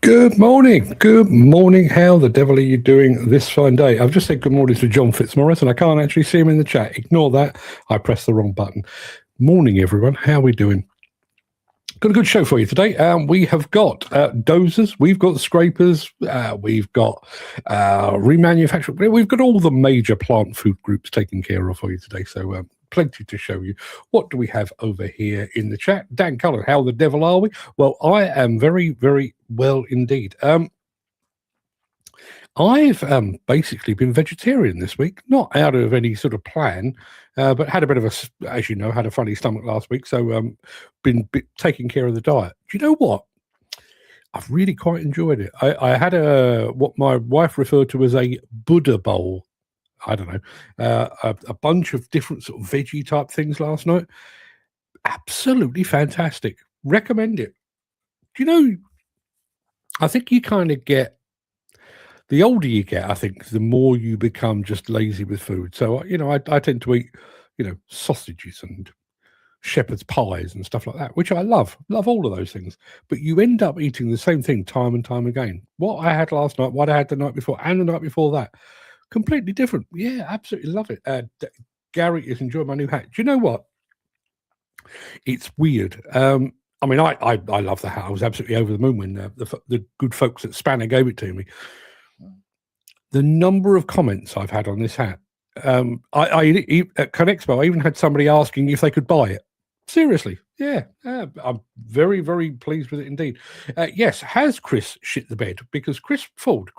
Good morning. Good morning. How the devil are you doing this fine day? I've just said good morning to John Fitzmaurice and I can't actually see him in the chat. Ignore that. I pressed the wrong button. Morning, everyone. How are we doing? Got a good show for you today. We have got dozers, we've got scrapers, we've got remanufacturing. We've got all the major plant food groups taken care of for you today. So plenty to show you. What do we have over here in the chat? Dan Cullen, how the devil are we? Well, I am very, very well indeed. I've basically been vegetarian this week, not out of any sort of plan, but had a bit of as you know, had a funny stomach last week, so been taking care of the diet. Do you know what? I've really quite enjoyed it. I had what my wife referred to as a Buddha bowl. I don't know, a bunch of different sort of veggie type things last night. Absolutely fantastic. Recommend it. Do you know, I think you kind of get, the older you get, I think, the more you become just lazy with food. So, I tend to eat, sausages and shepherd's pies and stuff like that, which I love all of those things. But you end up eating the same thing time and time again. What I had last night, what I had the night before, and the night before that, completely different. Yeah, absolutely love it. Gary is enjoying my new hat. Do you know what? It's weird. I mean, I love the hat. I was absolutely over the moon when the good folks at Spanner gave it to me. The number of comments I've had on this hat. At ConExpo, I even had somebody asking if they could buy it. Seriously, yeah. I'm very, very pleased with it indeed. Yes, has Chris shit the bed? Because Chris Ford,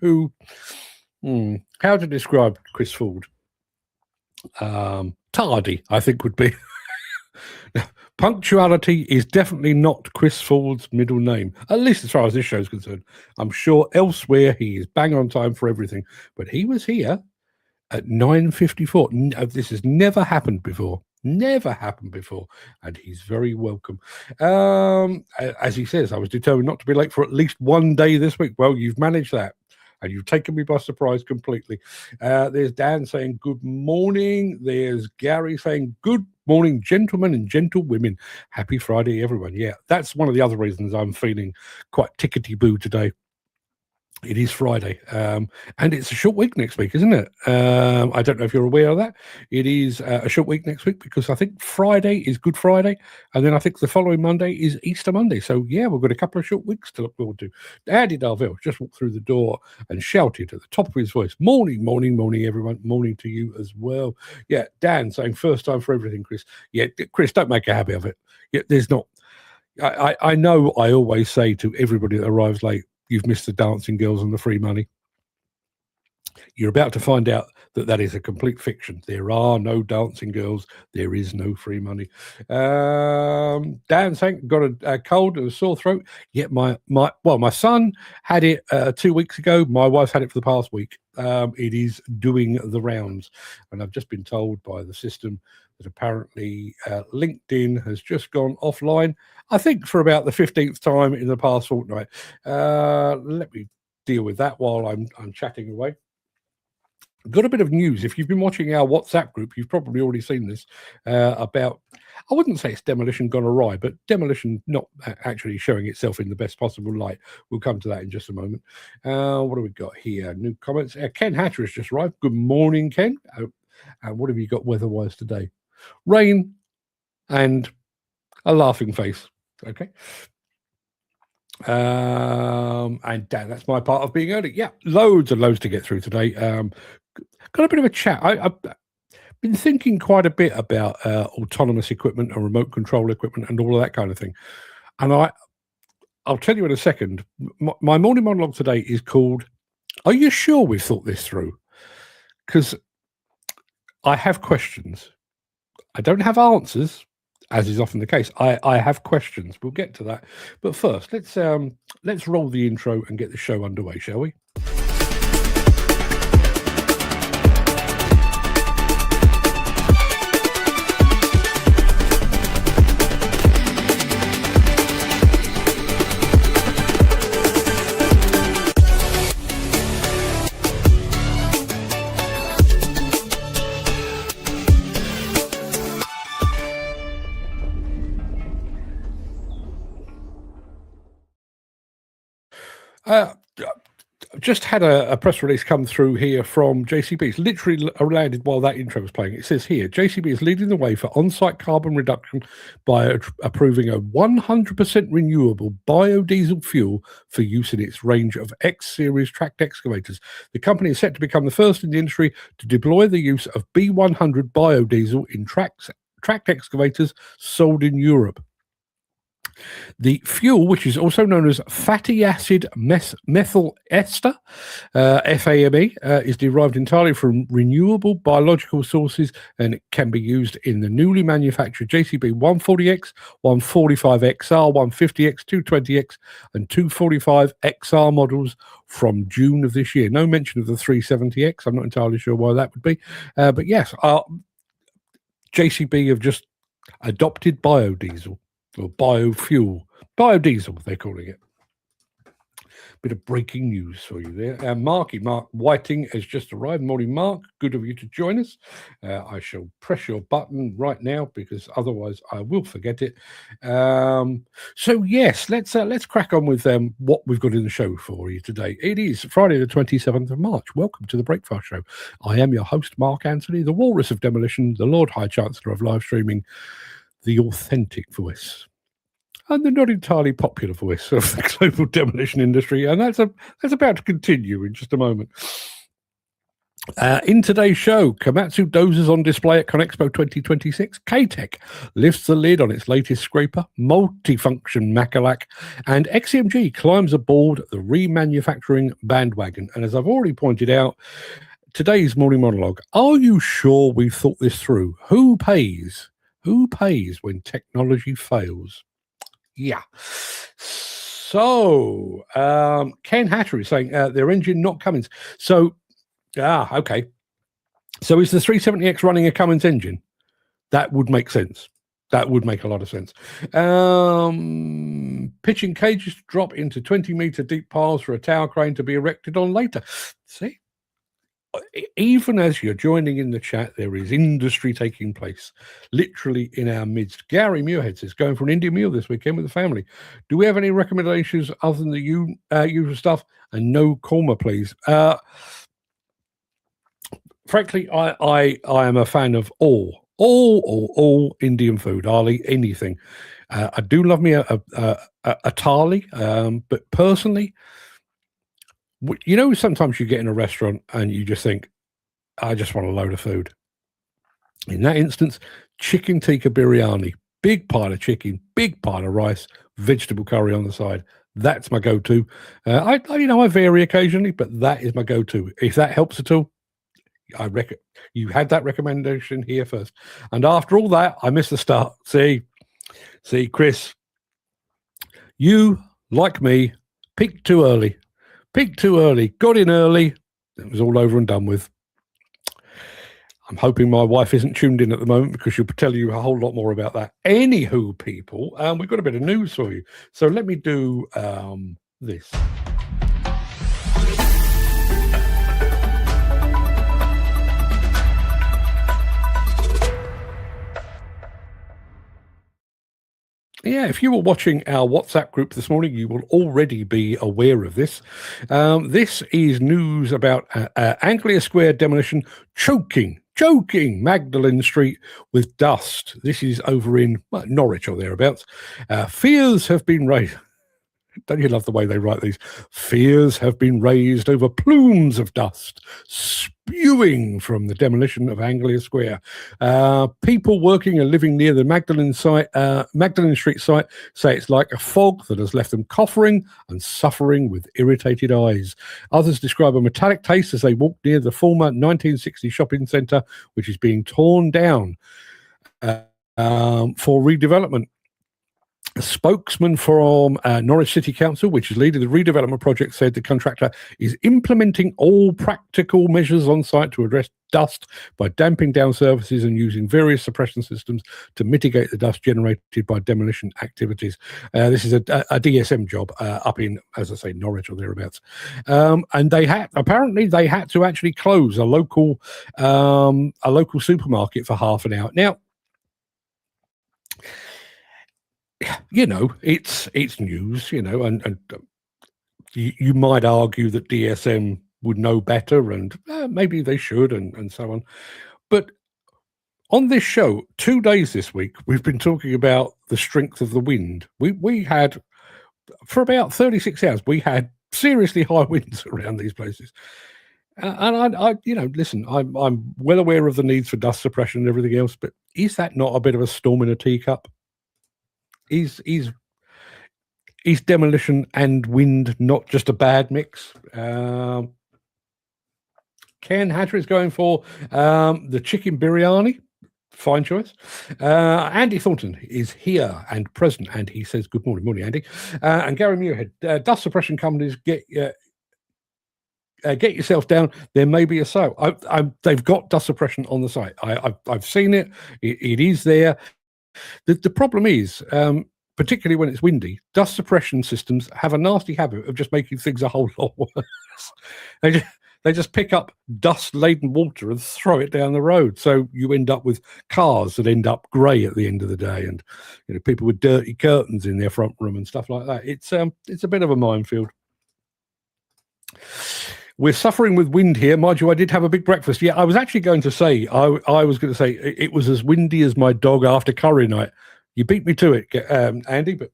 who, how to describe Chris Ford? Tardy, I think would be. Punctuality is definitely not Chris Ford's middle name, at least as far as this show is concerned. I'm sure elsewhere he is bang on time for everything, but he was here at 9:54. This has never happened before. Never happened before, and he's very welcome. As he says, I was determined not to be late for at least one day this week. Well, you've managed that. And you've taken me by surprise completely. There's Dan saying good morning. There's Gary saying good morning, gentlemen and gentlewomen. Happy Friday, everyone. Yeah, that's one of the other reasons I'm feeling quite tickety-boo today. It is Friday, and it's a short week next week, isn't it? I don't know if you're aware of that. It is a short week next week because I think Friday is Good Friday, and then I think the following Monday is Easter Monday. So, yeah, we've got a couple of short weeks to look forward to. Andy Darville just walked through the door and shouted at the top of his voice, morning, morning, morning, everyone. Morning to you as well. Yeah, Dan saying first time for everything, Chris. Yeah, Chris, don't make a habit of it. Yeah, there's not. I know I always say to everybody that arrives late, you've missed the dancing girls and the free money. You're about to find out that is a complete fiction. There are no dancing girls. There is no free money. Dan saying got a cold and a sore throat. Yet my son had it 2 weeks ago. My wife's had it for the past week. It is doing the rounds, and I've just been told by the system that apparently LinkedIn has just gone offline, I think for about the 15th time in the past fortnight. Let me deal with that while I'm chatting away. Got a bit of news. If you've been watching our WhatsApp group, you've probably already seen this about, I wouldn't say it's Demolition gone awry, but Demolition not actually showing itself in the best possible light. We'll come to that in just a moment. What do we got here? New comments. Ken Hatcher has just arrived. Good morning, Ken. What have you got weather-wise today? Rain and a laughing face. Okay. And Dan, that's my part of being early. Yeah, loads and loads to get through today. Got a bit of a chat. I've been thinking quite a bit about autonomous equipment and remote control equipment and all of that kind of thing. And I'll tell you in a second. My morning monologue today is called, Are You Sure We've Thought This Through? Because I have questions. I don't have answers, as is often the case. I have questions. We'll get to that. But first, let's roll the intro and get the show underway, shall we? Uh, just had a press release come through here from JCB. It's literally landed while that intro was playing. It says here, JCB is leading the way for on-site carbon reduction by approving a 100% renewable biodiesel fuel for use in its range of X-series tracked excavators. The company is set to become the first in the industry to deploy the use of B100 biodiesel in tracked excavators sold in Europe. The fuel, which is also known as fatty acid methyl ester, FAME, is derived entirely from renewable biological sources, and it can be used in the newly manufactured JCB 140X, 145XR, 150X, 220X, and 245XR models from June of this year. No mention of the 370X. I'm not entirely sure why that would be. But yes, JCB have just adopted biodiesel. Or biofuel, biodiesel, they're calling it. Bit of breaking news for you there. Mark Whiting has just arrived. Morning, Mark. Good of you to join us. I shall press your button right now because otherwise I will forget it. So yes, let's crack on with what we've got in the show for you today. It is Friday the 27th of March. Welcome to the Breakfast Show. I am your host, Mark Anthony, the Walrus of Demolition, the Lord High Chancellor of live streaming, the authentic voice and the not entirely popular voice of the global demolition industry, and that's about to continue in just a moment. In today's show, Komatsu dozers on display at ConExpo 2026, K-Tec lifts the lid on its latest scraper, multifunction Mecalac, and XCMG climbs aboard the remanufacturing bandwagon. And as I've already pointed out, today's morning monologue, are you sure we've thought this through? Who pays? Who pays when technology fails? Yeah. So, Ken Hatter is saying their engine not Cummins. So, okay. So is the 370X running a Cummins engine? That would make sense. That would make a lot of sense. Pitching cages to drop into 20-meter deep piles for a tower crane to be erected on later. See? Even as you're joining in the chat, there is industry taking place, literally in our midst. Gary Muirhead says, going for an Indian meal this weekend with the family. Do we have any recommendations other than the usual stuff? And no korma, please. Frankly, I am a fan of all Indian food. I'll eat anything. I do love me a thali, but personally, you know, sometimes you get in a restaurant and you just think, I just want a load of food. In that instance, chicken tikka biryani, big pile of chicken, big pile of rice, vegetable curry on the side. That's my go-to. I vary occasionally, but that is my go-to. If that helps at all, I reckon you had that recommendation here first. And after all that, I missed the start. See, Chris, you, like me, peaked too early. Got in early. It was all over and done with. I'm hoping my wife isn't tuned in at the moment because she'll tell you a whole lot more about that. Anywho, people, we've got a bit of news for you. So let me do this. Yeah, if you were watching our WhatsApp group this morning, you will already be aware of this. This is news about Anglia Square demolition choking Magdalen Street with dust. This is over in Norwich or thereabouts. Fears have been raised. Don't you love the way they write these? Fears have been raised over plumes of dust spewing from the demolition of Anglia Square. People working and living near the Magdalen Street site say it's like a fog that has left them coughing and suffering with irritated eyes. Others describe a metallic taste as they walk near the former 1960 shopping centre, which is being torn down for redevelopment. A spokesman from Norwich City Council, which is leading the redevelopment project, said the contractor is implementing all practical measures on site to address dust by damping down surfaces and using various suppression systems to mitigate the dust generated by demolition activities. This is a DSM job up in, as I say, Norwich or thereabouts. And they had to actually close a local supermarket for half an hour. Now, you know, it's news, you know, and you might argue that DSM would know better, and maybe they should, and so on. But on this show, 2 days this week, we've been talking about the strength of the wind. We had, for about 36 hours, we had seriously high winds around these places. And I listen, I'm well aware of the needs for dust suppression and everything else, but is that not a bit of a storm in a teacup? Is demolition and wind not just a bad mix? Ken Hatter is going for the chicken biryani. Fine choice. Andy Thornton is here and present, and he says, good morning, Andy. And Gary Muirhead, dust suppression companies, get yourself down. There may be a sale. They've got dust suppression on the site. I've seen it. It is there. The problem is, particularly when it's windy, dust suppression systems have a nasty habit of just making things a whole lot worse. They just pick up dust-laden water and throw it down the road. So you end up with cars that end up grey at the end of the day, and people with dirty curtains in their front room and stuff like that. It's a bit of a minefield. We're suffering with wind here. Mind you, I did have a big breakfast. Yeah, I was actually going to say, I was going to say it was as windy as my dog after curry night. You beat me to it, Andy, but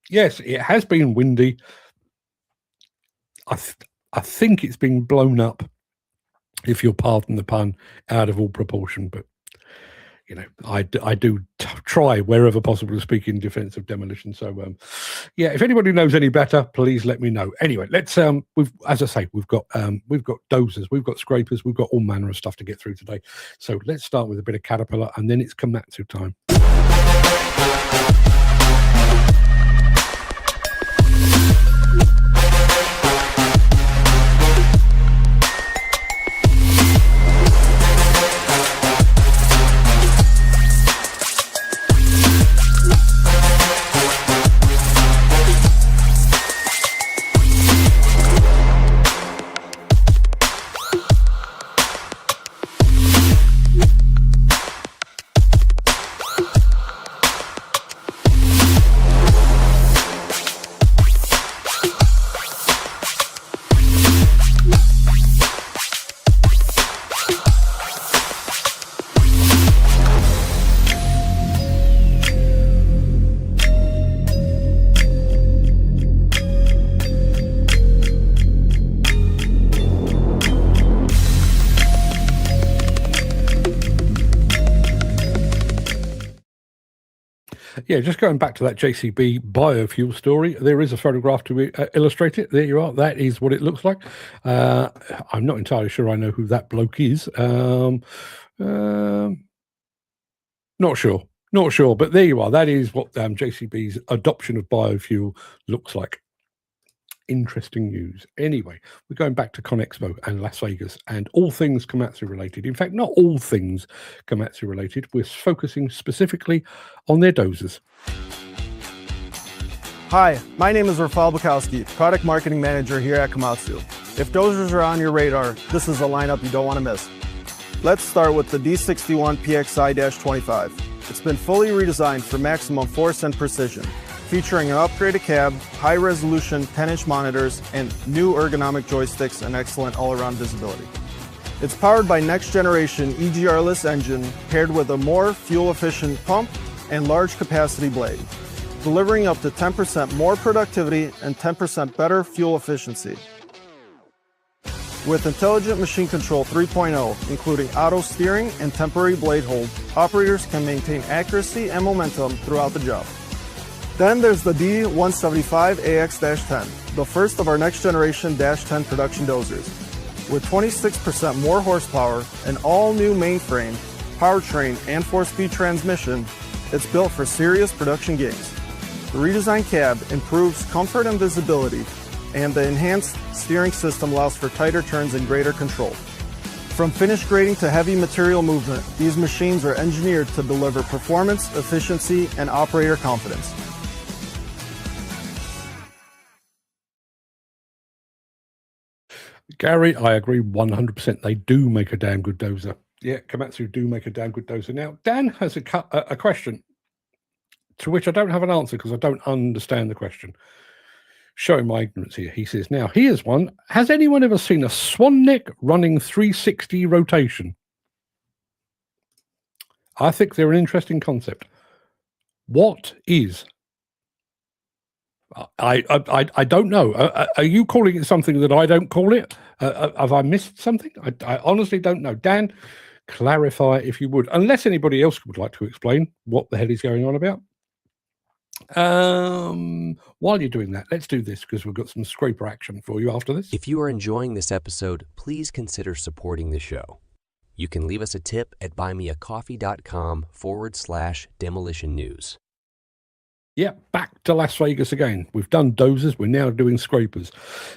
yes, it has been windy. I think it's been blown up, if you'll pardon the pun, out of all proportion. But I do try wherever possible to speak in defence of demolition. So yeah, if anybody knows any better, please let me know. Anyway, let's as I say, we've got dozers, we've got scrapers, we've got all manner of stuff to get through today. So let's start with a bit of Caterpillar, and then it's Komatsu time. Yeah, just going back to that JCB biofuel story, there is a photograph to illustrate it. There you are. That is what it looks like. I'm not entirely sure I know who that bloke is. Not sure. But there you are. That is what JCB's adoption of biofuel looks like. Interesting news. Anyway, we're going back to ConExpo and Las Vegas and all things Komatsu related. In fact, not all things Komatsu related. We're focusing specifically on their dozers. Hi, my name is Rafal Bukowski, Product Marketing Manager here at Komatsu. If dozers are on your radar, this is a lineup you don't want to miss. Let's start with the D61 PXI-25. It's been fully redesigned for maximum force and precision, featuring an upgraded cab, high-resolution 10-inch monitors, and new ergonomic joysticks and excellent all-around visibility. It's powered by next-generation EGR-less engine paired with a more fuel-efficient pump and large-capacity blade, delivering up to 10% more productivity and 10% better fuel efficiency. With Intelligent Machine Control 3.0, including auto steering and temporary blade hold, operators can maintain accuracy and momentum throughout the job. Then there's the D175AX-10, the first of our next-generation -10 production dozers. With 26% more horsepower, an all-new mainframe, powertrain, and 4-speed transmission, it's built for serious production gains. The redesigned cab improves comfort and visibility, and the enhanced steering system allows for tighter turns and greater control. From finish grading to heavy material movement, these machines are engineered to deliver performance, efficiency, and operator confidence. Gary, I agree 100%. They do make a damn good dozer. Yeah, Komatsu do make a damn good dozer. Now, Dan has a question to which I don't have an answer because I don't understand the question. showing my ignorance here. He says, now here's one. Has anyone ever seen a swan neck running 360 rotation? I think they're an interesting concept. What is? I don't know. Are you calling it something that I don't call it? Have I missed something? I honestly don't know. Dan, clarify if you would, unless anybody else would like to explain what the hell is going on about. While you're doing that, let's do this because we've got some scraper action for you after this. If you are enjoying this episode, please consider supporting the show. You can leave us a tip at buymeacoffee.com/demolition news. Yeah, back to Las Vegas again. We've done dozers, we're now doing scrapers.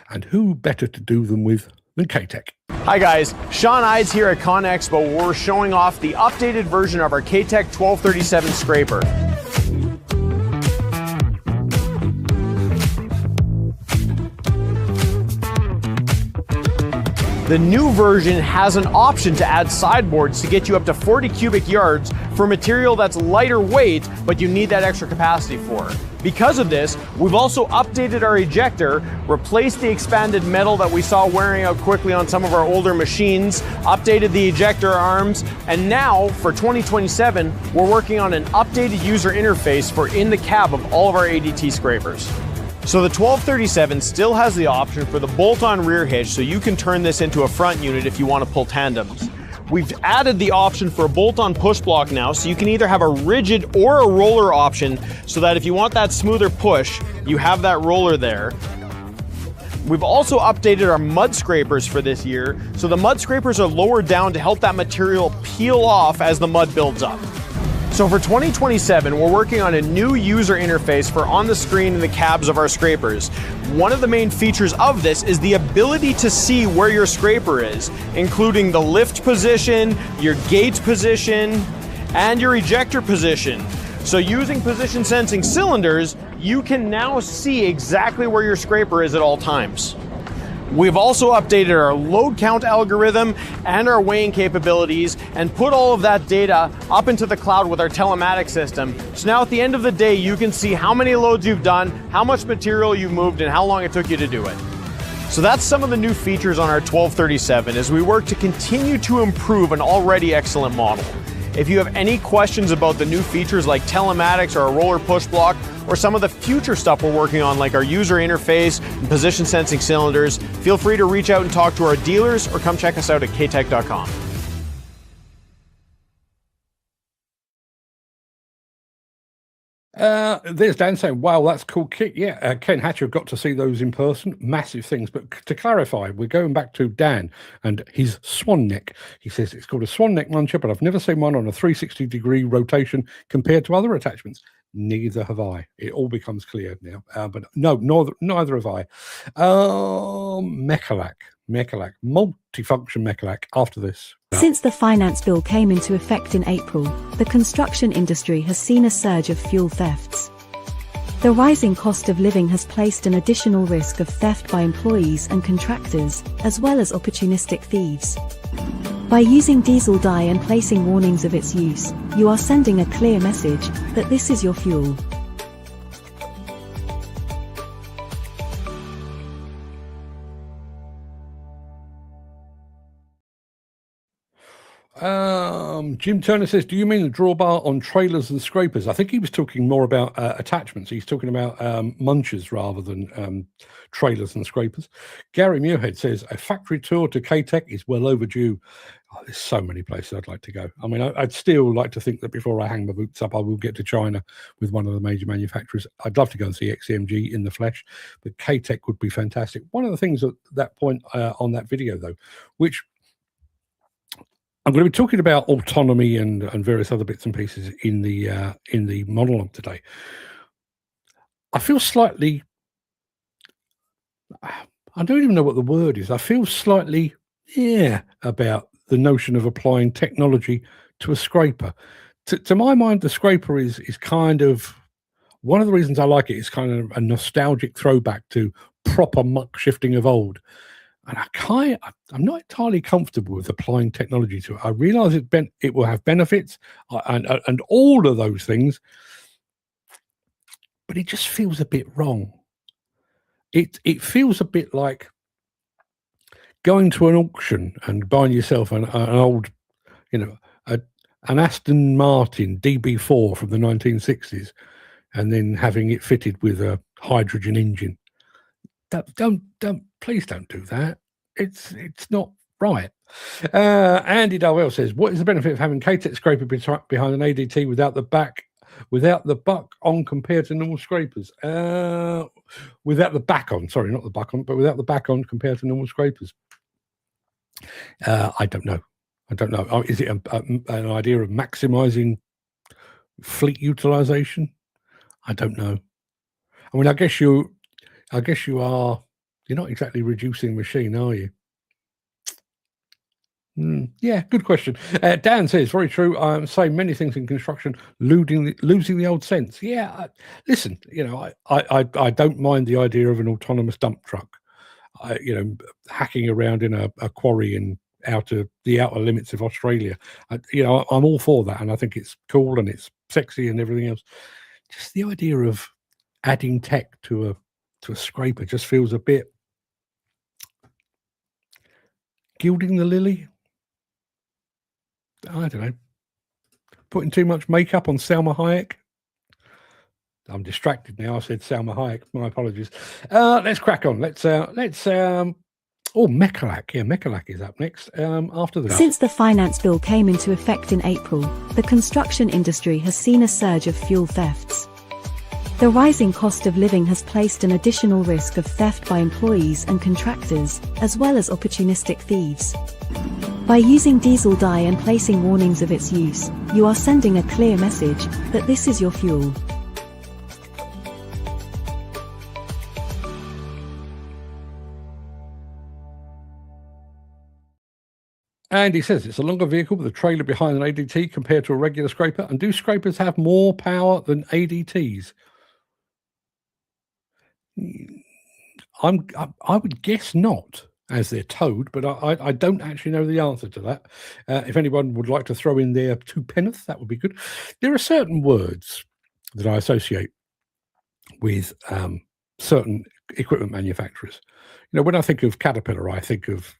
And who better to do them with than K-Tec? Hi guys, Sean Ides here at ConExpo, where we're showing off the updated version of our K-Tec 1237 scraper. The new version has an option to add sideboards to get you up to 40 cubic yards for material that's lighter weight, but you need that extra capacity for. Because of this, we've also updated our ejector, replaced the expanded metal that we saw wearing out quickly on some of our older machines, updated the ejector arms, and now for 2027, we're working on an updated user interface for in the cab of all of our ADT scrapers. So the 1237 still has the option for the bolt-on rear hitch, so you can turn this into a front unit if you want to pull tandems. We've added the option for a bolt-on push block now, so you can either have a rigid or a roller option, so that if you want that smoother push, you have that roller there. We've also updated our mud scrapers for this year, so the mud scrapers are lowered down to help that material peel off as the mud builds up. So for 2027, we're working on a new user interface for on the screen in the cabs of our scrapers. One of the main features of this is the ability to see where your scraper is, including the lift position, your gate position, and your ejector position. So using position sensing cylinders, you can now see exactly where your scraper is at all times. We've also updated our load count algorithm and our weighing capabilities and put all of that data up into the cloud with our telematics system. So now at the end of the day, you can see how many loads you've done, how much material you've moved, and how long it took you to do it. So that's some of the new features on our 1237 as we work to continue to improve an already excellent model. If you have any questions about the new features like telematics or a roller push block, or some of the future stuff we're working on like our user interface and position sensing cylinders, feel free to reach out and talk to our dealers or come check us out at ktec.com. There's Dan saying, wow, that's a cool kit. Yeah, Ken Hatcher got to see those in person. Massive things. But to clarify, we're going back to Dan and his swan neck. He says it's called a swan neck muncher, but I've never seen one on a 360-degree rotation compared to other attachments. Neither have I. It all becomes clear now. But no, neither have I. Mecalac, multifunction Mecalac after this. Since the finance bill came into effect in April, the construction industry has seen a surge of fuel thefts. The rising cost of living has placed an additional risk of theft by employees and contractors, as well as opportunistic thieves. By using diesel dye and placing warnings of its use, you are sending a clear message that this is your fuel. Jim Turner says, do you mean the drawbar on trailers and scrapers? I think he was talking more about attachments. He's talking about munchers rather than trailers and scrapers. Gary Muirhead says, a factory tour to K-Tec is well overdue. Oh, there's so many places I'd like to go. I mean, I'd still like to think that before I hang my boots up, I will get to China with one of the major manufacturers. I'd love to go and see XCMG in the flesh, but K-Tec would be fantastic. One of the things at that point on that video, though, which I'm going to be talking about autonomy and various other bits and pieces in the monologue today. I feel slightly, I don't even know what the word is. I feel slightly, about the notion of applying technology to a scraper. To my mind, the scraper is kind of, one of the reasons I like it is kind of a nostalgic throwback to proper muck shifting of old. And I'm not entirely comfortable with applying technology to it. I realize it will have benefits and all of those things, but it just feels a bit wrong. it feels a bit like going to an auction and buying yourself an old, an Aston Martin DB4 from the 1960s, and then having it fitted with a hydrogen engine. Please don't do that. It's not right. Andy Darwell says, what is the benefit of having K-Tec scraper behind an ADT without the buck on compared to normal scrapers? Without the back on, sorry, not the buck on, but without the back on compared to normal scrapers. I don't know. Is it an idea of maximizing fleet utilization? I don't know. I mean, I guess you are. You're not exactly reducing machine, are you? Yeah, good question. Dan says, very true. I'm saying many things in construction, losing the old sense. Yeah, listen, I don't mind the idea of an autonomous dump truck, hacking around in a quarry in the outer limits of Australia. I'm all for that, and I think it's cool and it's sexy and everything else. Just the idea of adding tech to a scraper just feels a bit gilding the lily. I don't know. Putting too much makeup on Salma Hayek. I'm distracted now. I said Salma Hayek. My apologies. Let's crack on. Let's Mecalac. Yeah, Mecalac is up next. After that. Since the finance bill came into effect in April, the construction industry has seen a surge of fuel thefts. The rising cost of living has placed an additional risk of theft by employees and contractors, as well as opportunistic thieves. By using diesel dye and placing warnings of its use, you are sending a clear message that this is your fuel. And he says it's a longer vehicle with a trailer behind an ADT compared to a regular scraper. And do scrapers have more power than ADTs? I would guess not, as they're towed, but I don't actually know the answer to that. If anyone would like to throw in their 2 pence, that would be good. There are certain words that I associate with certain equipment manufacturers. When I think of Caterpillar, I think of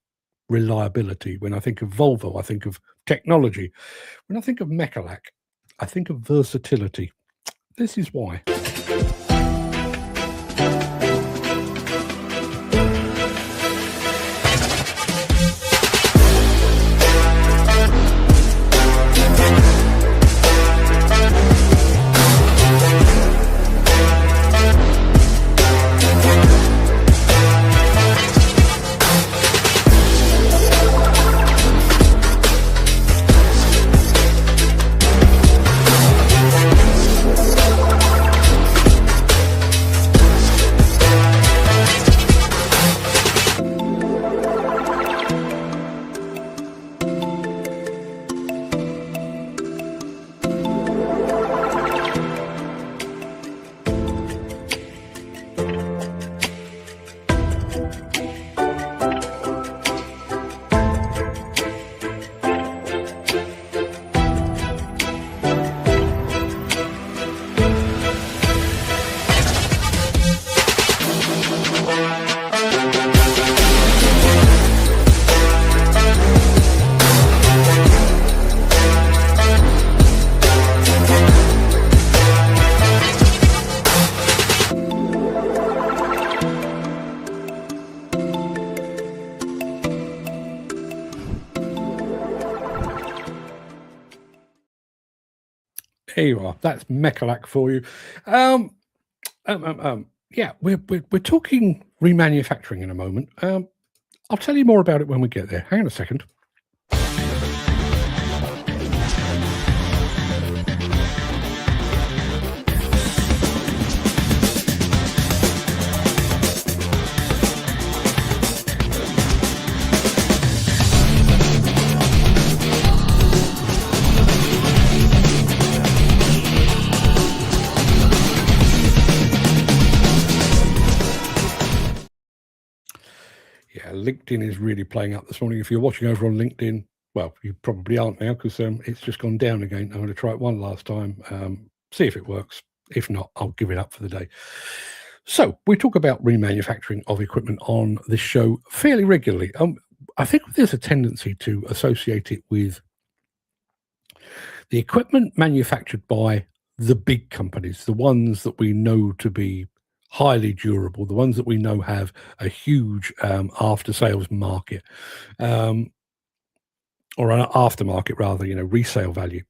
reliability. When I think of Volvo, I think of technology. When I think of Mecalac, I think of versatility. This is why. There you are. That's Mecalac for you. Yeah, we're talking remanufacturing in a moment. I'll tell you more about it when we get there. Hang on a second. LinkedIn is really playing up this morning. If you're watching over on LinkedIn, well, you probably aren't now because it's just gone down again. I'm going to try it one last time, see if it works. If not, I'll give it up for the day. So we talk about remanufacturing of equipment on this show fairly regularly. I think there's a tendency to associate it with the equipment manufactured by the big companies, the ones that we know to be highly durable, the ones that we know have a huge after-sales market, or an aftermarket rather, resale value.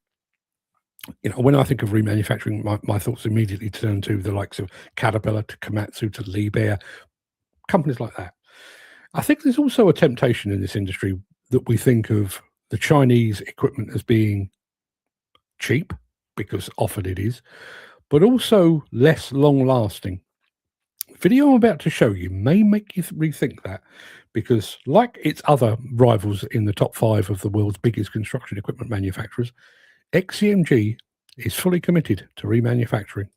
When I think of remanufacturing, my thoughts immediately turn to the likes of Caterpillar, to Komatsu, to Liebherr, companies like that. I think there's also a temptation in this industry that we think of the Chinese equipment as being cheap, because often it is, but also less long-lasting. The video I'm about to show you may make you rethink that, because like its other rivals in the top 5 of the world's biggest construction equipment manufacturers, XCMG is fully committed to remanufacturing.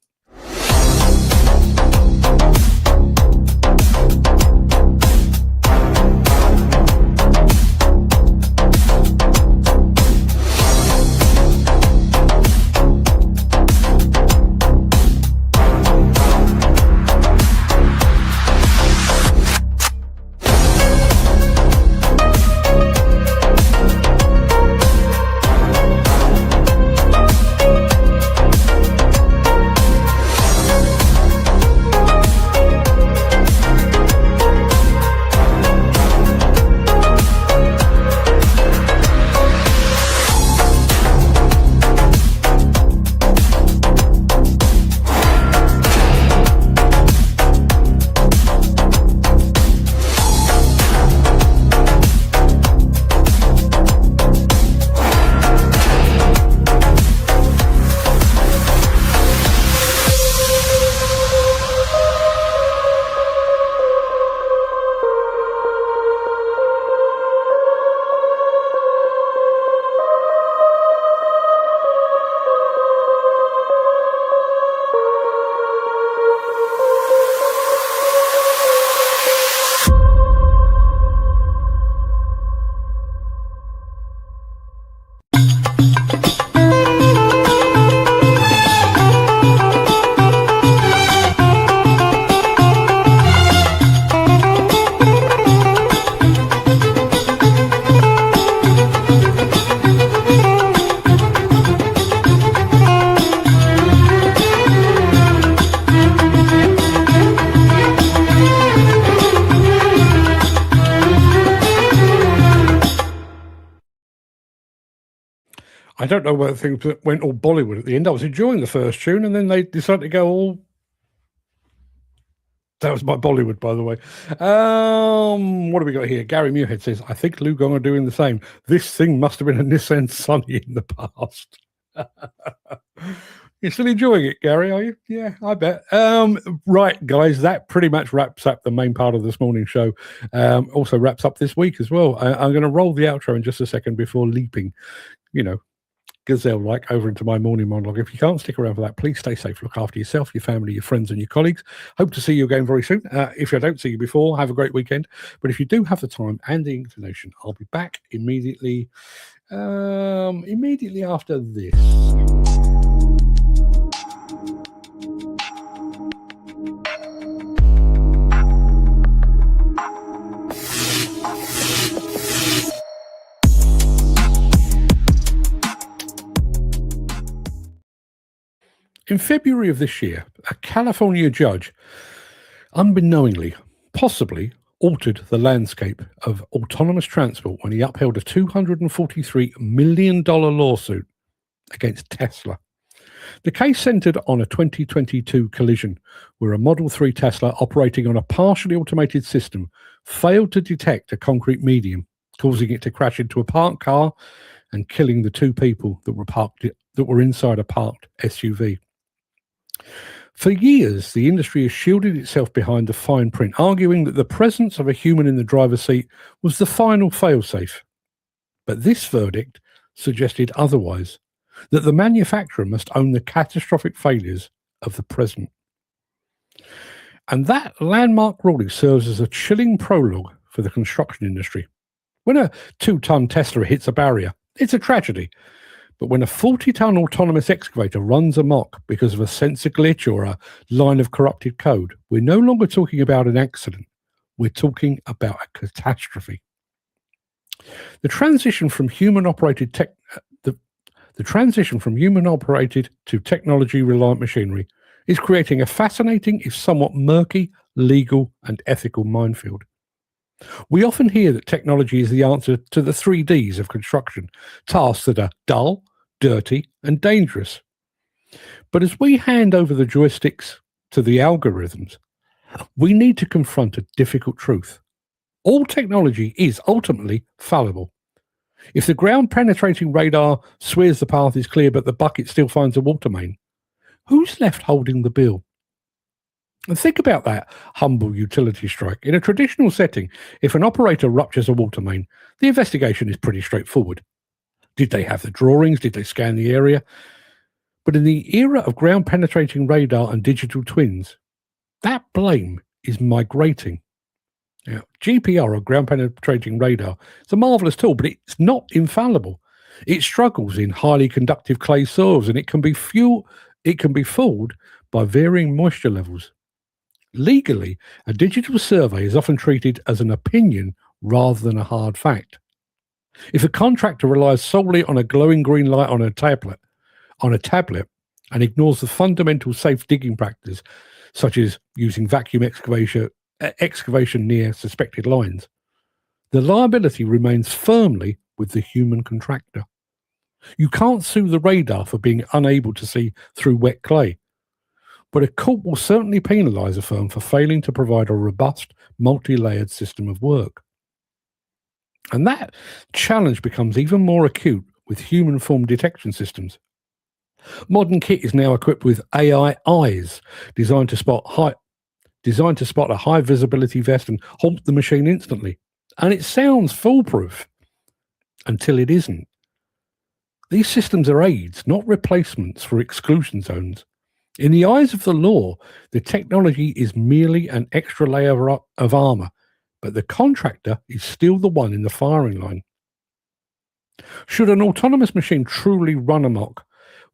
I don't know whether things went all Bollywood at the end. I was enjoying the first tune, and then they decided to go all... That was my Bollywood, by the way. What do we got here? Gary Muirhead says, I think Lugong are doing the same. This thing must have been a Nissan Sunny in the past. You're still enjoying it, Gary, are you? Yeah, I bet. Right, guys, that pretty much wraps up the main part of this morning's show. Also wraps up this week as well. I'm going to roll the outro in just a second before leaping, gazelle-like over into my morning monologue. If you can't stick around for that, please stay safe. Look after yourself, your family, your friends, and your colleagues. Hope to see you again very soon. If I don't see you before, have a great weekend. But if you do have the time and the inclination, I'll be back immediately after this. In February of this year, a California judge, unbeknowingly, possibly altered the landscape of autonomous transport when he upheld a $243 million lawsuit against Tesla. The case centered on a 2022 collision where a Model 3 Tesla operating on a partially automated system failed to detect a concrete median, causing it to crash into a parked car and killing the 2 people that were inside a parked SUV. For years, the industry has shielded itself behind the fine print, arguing that the presence of a human in the driver's seat was the final failsafe. But this verdict suggested otherwise, that the manufacturer must own the catastrophic failures of the present. And that landmark ruling serves as a chilling prologue for the construction industry. When a 2-ton Tesla hits a barrier, it's a tragedy. But when a 40-ton autonomous excavator runs amok because of a sensor glitch or a line of corrupted code, we're no longer talking about an accident. We're talking about a catastrophe. The transition from human-operated to technology-reliant machinery is creating a fascinating, if somewhat murky, legal and ethical minefield. We often hear that technology is the answer to the 3 Ds of construction, tasks that are dull, dirty, and dangerous. But as we hand over the joysticks to the algorithms, we need to confront a difficult truth. All technology is ultimately fallible. If the ground-penetrating radar swears the path is clear but the bucket still finds a water main, who's left holding the bill? And think about that humble utility strike. In a traditional setting, if an operator ruptures a water main, the investigation is pretty straightforward. Did they have the drawings? Did they scan the area? But in the era of ground-penetrating radar and digital twins, that blame is migrating. Now, GPR, or ground-penetrating radar, is a marvellous tool, but it's not infallible. It struggles in highly conductive clay soils, and it can be fooled by varying moisture levels. Legally, a digital survey is often treated as an opinion rather than a hard fact. If a contractor relies solely on a glowing green light on a tablet, and ignores the fundamental safe digging practices, such as using vacuum excavation near suspected lines, the liability remains firmly with the human contractor. You can't sue the radar for being unable to see through wet clay, but a court will certainly penalise a firm for failing to provide a robust, multi-layered system of work. And that challenge becomes even more acute with human form detection systems. Modern kit is now equipped with AI eyes designed to spot a high visibility vest and halt the machine instantly. And it sounds foolproof until it isn't. These systems are aids, not replacements for exclusion zones. In the eyes of the law, the technology is merely an extra layer of armour, but the contractor is still the one in the firing line. Should an autonomous machine truly run amok,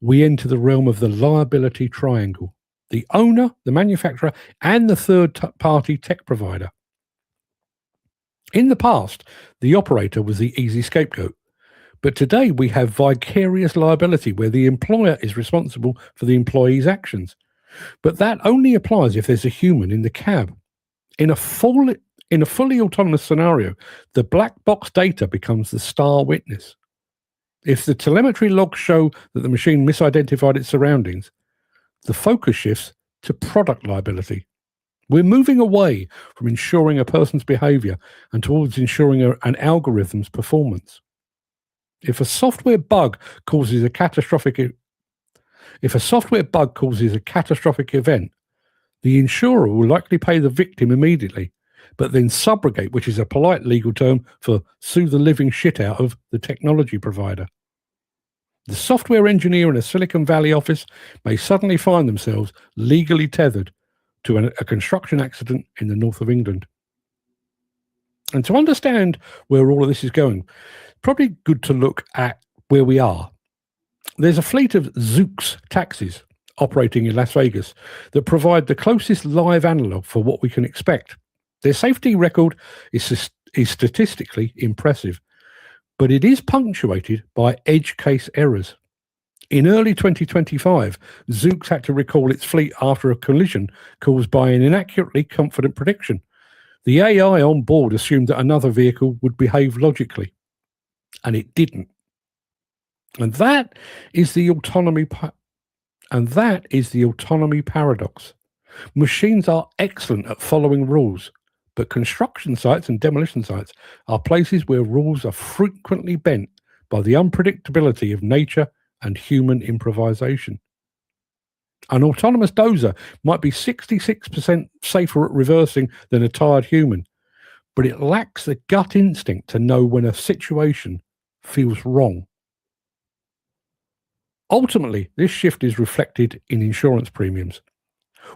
we enter the realm of the liability triangle: the owner, the manufacturer, and the third-party tech provider. In the past, the operator was the easy scapegoat, but today we have vicarious liability where the employer is responsible for the employee's actions. But that only applies if there's a human in the cab. In a fully autonomous scenario, the black box data becomes the star witness. If the telemetry logs show that the machine misidentified its surroundings, the focus shifts to product liability. We're moving away from ensuring a person's behavior and towards ensuring an algorithm's performance. If a software bug causes a catastrophic event, the insurer will likely pay the victim immediately, but then subrogate, which is a polite legal term for sue the living shit out of the technology provider. The software engineer in a Silicon Valley office may suddenly find themselves legally tethered to a construction accident in the north of England. And to understand where all of this is going, probably good to look at where we are. There's a fleet of Zoox taxis operating in Las Vegas that provide the closest live analog for what we can expect. Their safety record is statistically impressive, but it is punctuated by edge case errors. In early 2025, Zoox had to recall its fleet after a collision caused by an inaccurately confident prediction. The AI on board assumed that another vehicle would behave logically, and it didn't. And that is the autonomy paradox. Machines are excellent at following rules, but construction sites and demolition sites are places where rules are frequently bent by the unpredictability of nature and human improvisation. An autonomous dozer might be 66% safer at reversing than a tired human, but it lacks the gut instinct to know when a situation feels wrong. Ultimately, this shift is reflected in insurance premiums.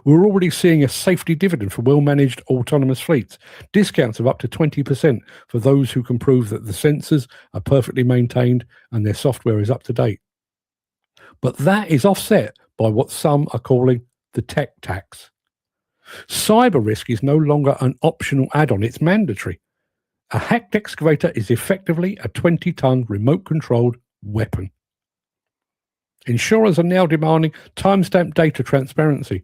We're already seeing a safety dividend for well-managed autonomous fleets, discounts of up to 20% for those who can prove that the sensors are perfectly maintained and their software is up to date. But that is offset by what some are calling the tech tax. Cyber risk is no longer an optional add-on, it's mandatory. A hacked excavator is effectively a 20-ton remote-controlled weapon. Insurers are now demanding timestamp data transparency.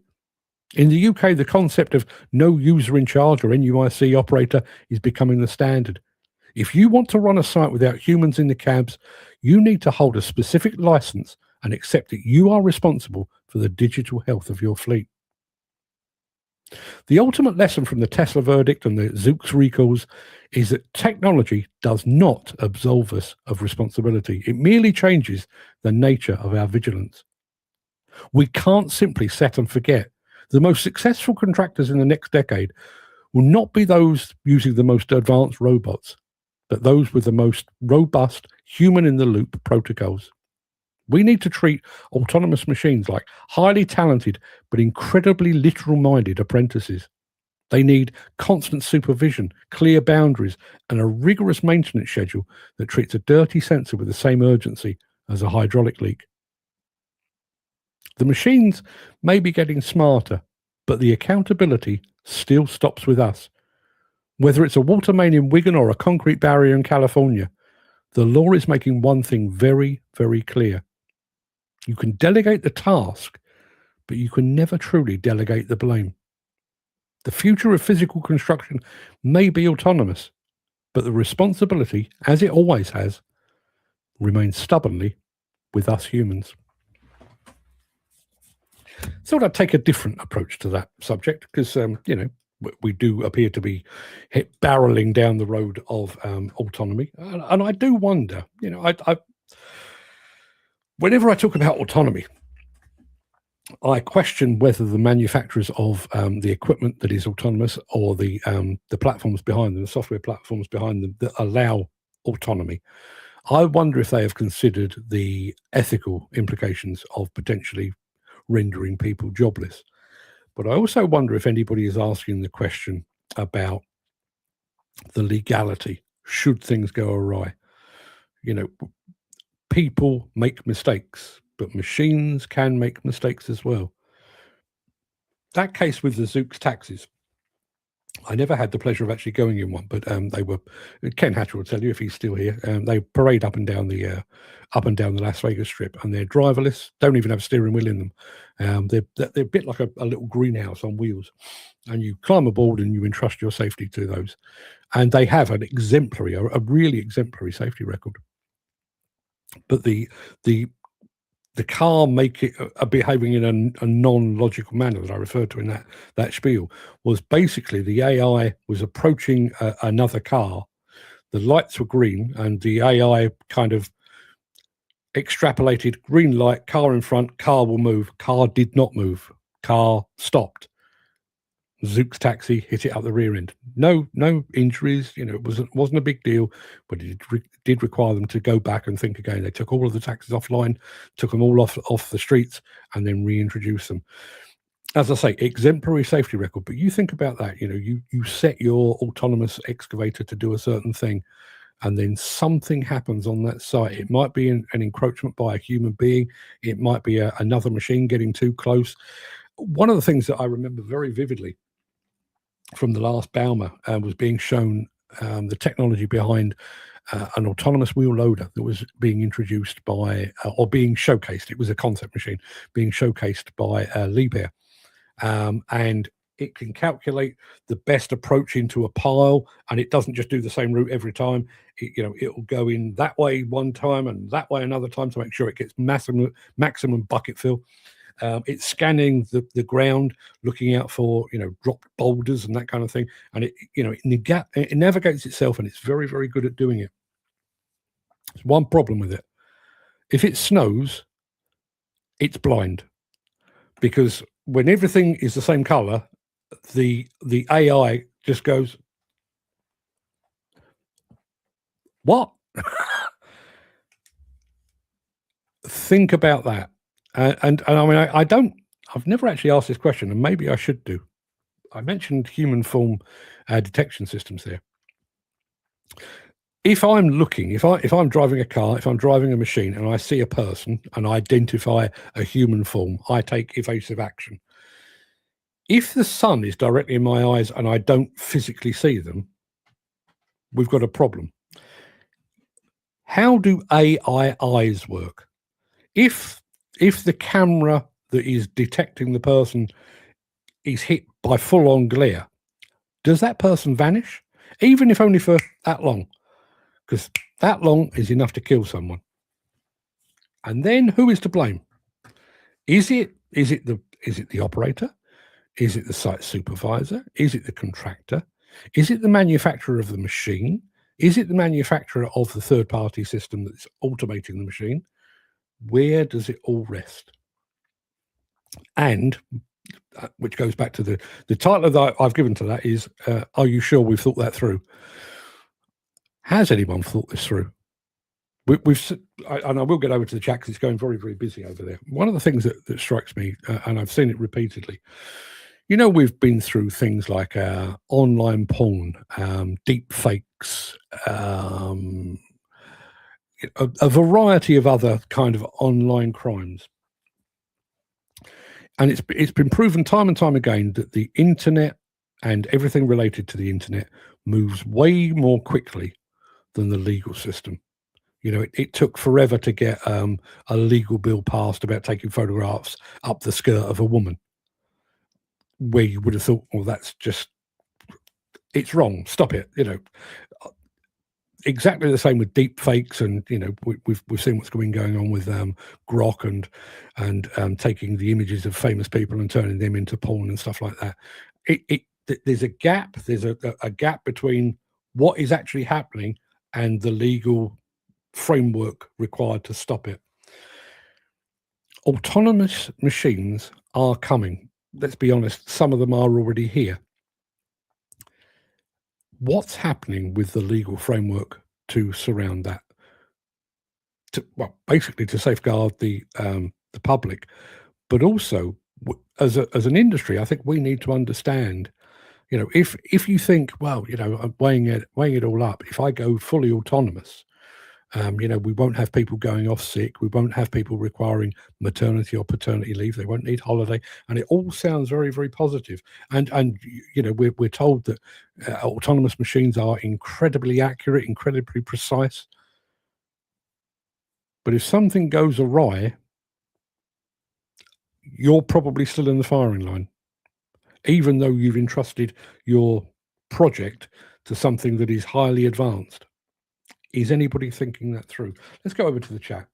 In the UK, the concept of no user in charge or NUIC operator is becoming the standard. If you want to run a site without humans in the cabs, you need to hold a specific license and accept that you are responsible for the digital health of your fleet. The ultimate lesson from the Tesla verdict and the Zoox recalls is that technology does not absolve us of responsibility. It merely changes the nature of our vigilance. We can't simply set and forget. The most successful contractors in the next decade will not be those using the most advanced robots, but those with the most robust human-in-the-loop protocols. We need to treat autonomous machines like highly talented but incredibly literal-minded apprentices. They need constant supervision, clear boundaries, and a rigorous maintenance schedule that treats a dirty sensor with the same urgency as a hydraulic leak. The machines may be getting smarter, but the accountability still stops with us. Whether it's a water main in Wigan or a concrete barrier in California, the law is making one thing very, very clear. You can delegate the task, but you can never truly delegate the blame. The future of physical construction may be autonomous, but the responsibility, as it always has, remains stubbornly with us humans. Thought I'd take a different approach to that subject because, we do appear to be barreling down the road of autonomy. And I do wonder, whenever I talk about autonomy, I question whether the manufacturers of the equipment that is autonomous or the platforms behind them, the software platforms behind them that allow autonomy, I wonder if they have considered the ethical implications of potentially rendering people jobless. But I also wonder if anybody is asking the question about the legality, should things go awry. People make mistakes, but machines can make mistakes as well. That case with the Zoox taxis, I never had the pleasure of actually going in one, but they were. Ken Hatcher will tell you if he's still here. They parade up and down the Las Vegas Strip, and they're driverless. Don't even have a steering wheel in them. They're a bit like a little greenhouse on wheels, and you climb aboard and you entrust your safety to those. And they have an exemplary, a really exemplary safety record. But the car behaving in a non-logical manner that I referred to in that spiel was basically the AI was approaching another car. The lights were green, and the AI kind of extrapolated green light, car in front, car will move. Car did not move. Car stopped. Zoox taxi hit it up the rear end. No injuries. It wasn't a big deal, but it did require them to go back and think again. They took all of the taxis offline, took them all off the streets, and then reintroduced them. As I say, exemplary safety record. But you think about that. You set your autonomous excavator to do a certain thing, and then something happens on that site. It might be an encroachment by a human being. It might be another machine getting too close. One of the things that I remember very vividly from the last Bauma was being shown the technology behind an autonomous wheel loader that was being introduced by or being showcased. It was a concept machine being showcased by Liebherr, and it can calculate the best approach into a pile, and it doesn't just do the same route every time. It will go in that way one time and that way another time to make sure it gets maximum bucket fill. It's scanning the ground, looking out for dropped boulders and that kind of thing, and it navigates itself, and it's very, very good at doing it. There's one problem with it: if it snows, it's blind, because when everything is the same color, the AI just goes, "What?" Think about that. And I mean, I've never actually asked this question, and maybe I should do. I mentioned human form detection systems there. if I'm looking, if I'm driving a car, if I'm driving a machine, and I see a person and I identify a human form, I take evasive action. If the sun is directly in my eyes and I don't physically see them, we've got a problem. How do AI eyes work? If the camera that is detecting the person is hit by full-on glare, does that person vanish? Even if only for that long, because that long is enough to kill someone. And then who is to blame? Is it the operator? Is it the site supervisor? Is it the contractor? Is it the manufacturer of the machine? Is it the manufacturer of the third-party system that's automating the machine? Where does it all rest? And which goes back to the title that I've given to that is, are you sure we've thought that through? Has anyone thought this through? And I will get over to the chat because it's going very, very busy over there. One of the things that strikes me, and I've seen it repeatedly, we've been through things like online porn, deep fakes, a variety of other kind of online crimes. And it's been proven time and time again that the internet and everything related to the internet moves way more quickly than the legal system. It took forever to get a legal bill passed about taking photographs up the skirt of a woman, where you would have thought, well, it's wrong. Stop it. Exactly the same with deep fakes, and we've seen what's going on with Grok and taking the images of famous people and turning them into porn and stuff like that. There's a gap. There's a gap between what is actually happening and the legal framework required to stop it. Autonomous machines are coming. Let's be honest, some of them are already here. What's happening with the legal framework to surround that? Basically to safeguard the public, but also as an industry, I think we need to understand. If you think, well, I'm weighing it all up. If I go fully autonomous, we won't have people going off sick. We won't have people requiring maternity or paternity leave. They won't need holiday, and it all sounds very, very positive. And we're told that autonomous machines are incredibly accurate, incredibly precise. But if something goes awry, you're probably still in the firing line, even though you've entrusted your project to something that is highly advanced. Is anybody thinking that through? Let's go over to the chat.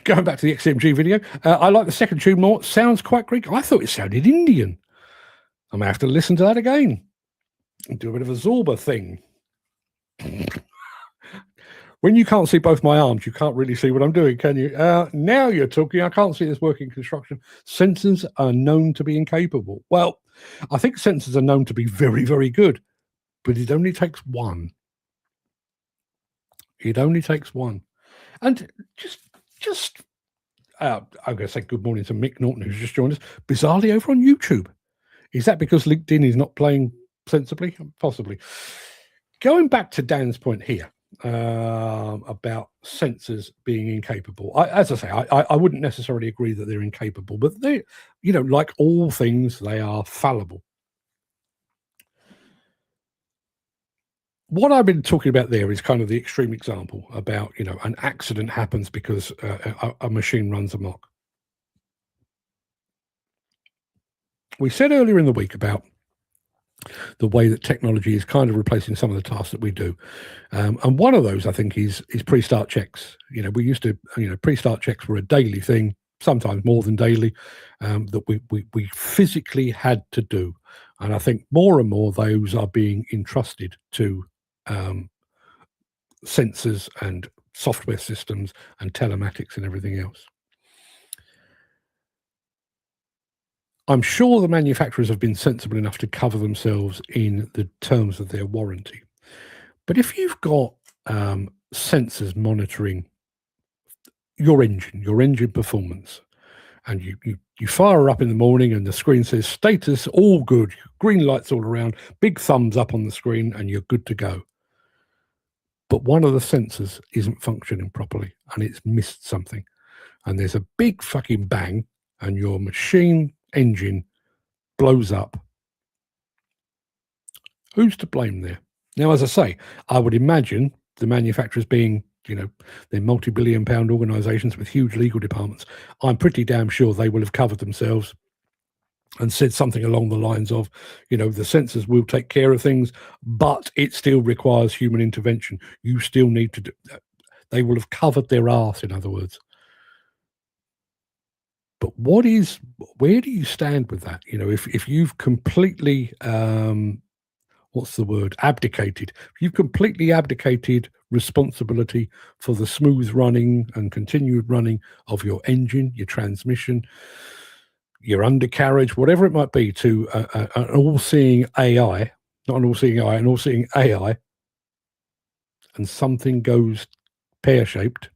Going back to the XCMG video, I like the second tune more. Sounds quite Greek. I thought it sounded Indian. I may have to listen to that again and do a bit of a Zorba thing. When you can't see both my arms, you can't really see what I'm doing, can you? Now you're talking. I can't see this working construction. Sensors are known to be incapable. Well, I think sensors are known to be very, very good, but it only takes one. It only takes one. And I'm going to say good morning to Mick Norton, who's just joined us, bizarrely over on YouTube. Is that because LinkedIn is not playing sensibly? Possibly. Going back to Dan's point here, about sensors being incapable. As I say, I wouldn't necessarily agree that they're incapable, but they, like all things, they are fallible. What I've been talking about there is kind of the extreme example about, an accident happens because a machine runs amok. We said earlier in the week about the way that technology is kind of replacing some of the tasks that we do. And one of those, I think, is pre-start checks. We used to, pre-start checks were a daily thing, sometimes more than daily, that we physically had to do. And I think more and more those are being entrusted to sensors and software systems and telematics and everything else. I'm sure the manufacturers have been sensible enough to cover themselves in the terms of their warranty. But if you've got sensors monitoring your engine performance, and you fire her up in the morning and the screen says status all good, green lights all around, big thumbs up on the screen, and you're good to go. But one of the sensors isn't functioning properly and it's missed something, and there's a big fucking bang and your machine engine blows up. Who's to blame there? Now, as I say, I would imagine the manufacturers being, they're multi-billion pound organisations with huge legal departments. I'm pretty damn sure they will have covered themselves and said something along the lines of, the sensors will take care of things, but it still requires human intervention. You still need to do that. They will have covered their arse, in other words. But where do you stand with that? If you've completely, abdicated. You've completely abdicated responsibility for the smooth running and continued running of your engine, your transmission, your undercarriage, whatever it might be, to an all-seeing AI, not an all-seeing AI, an all-seeing AI, and something goes pear-shaped.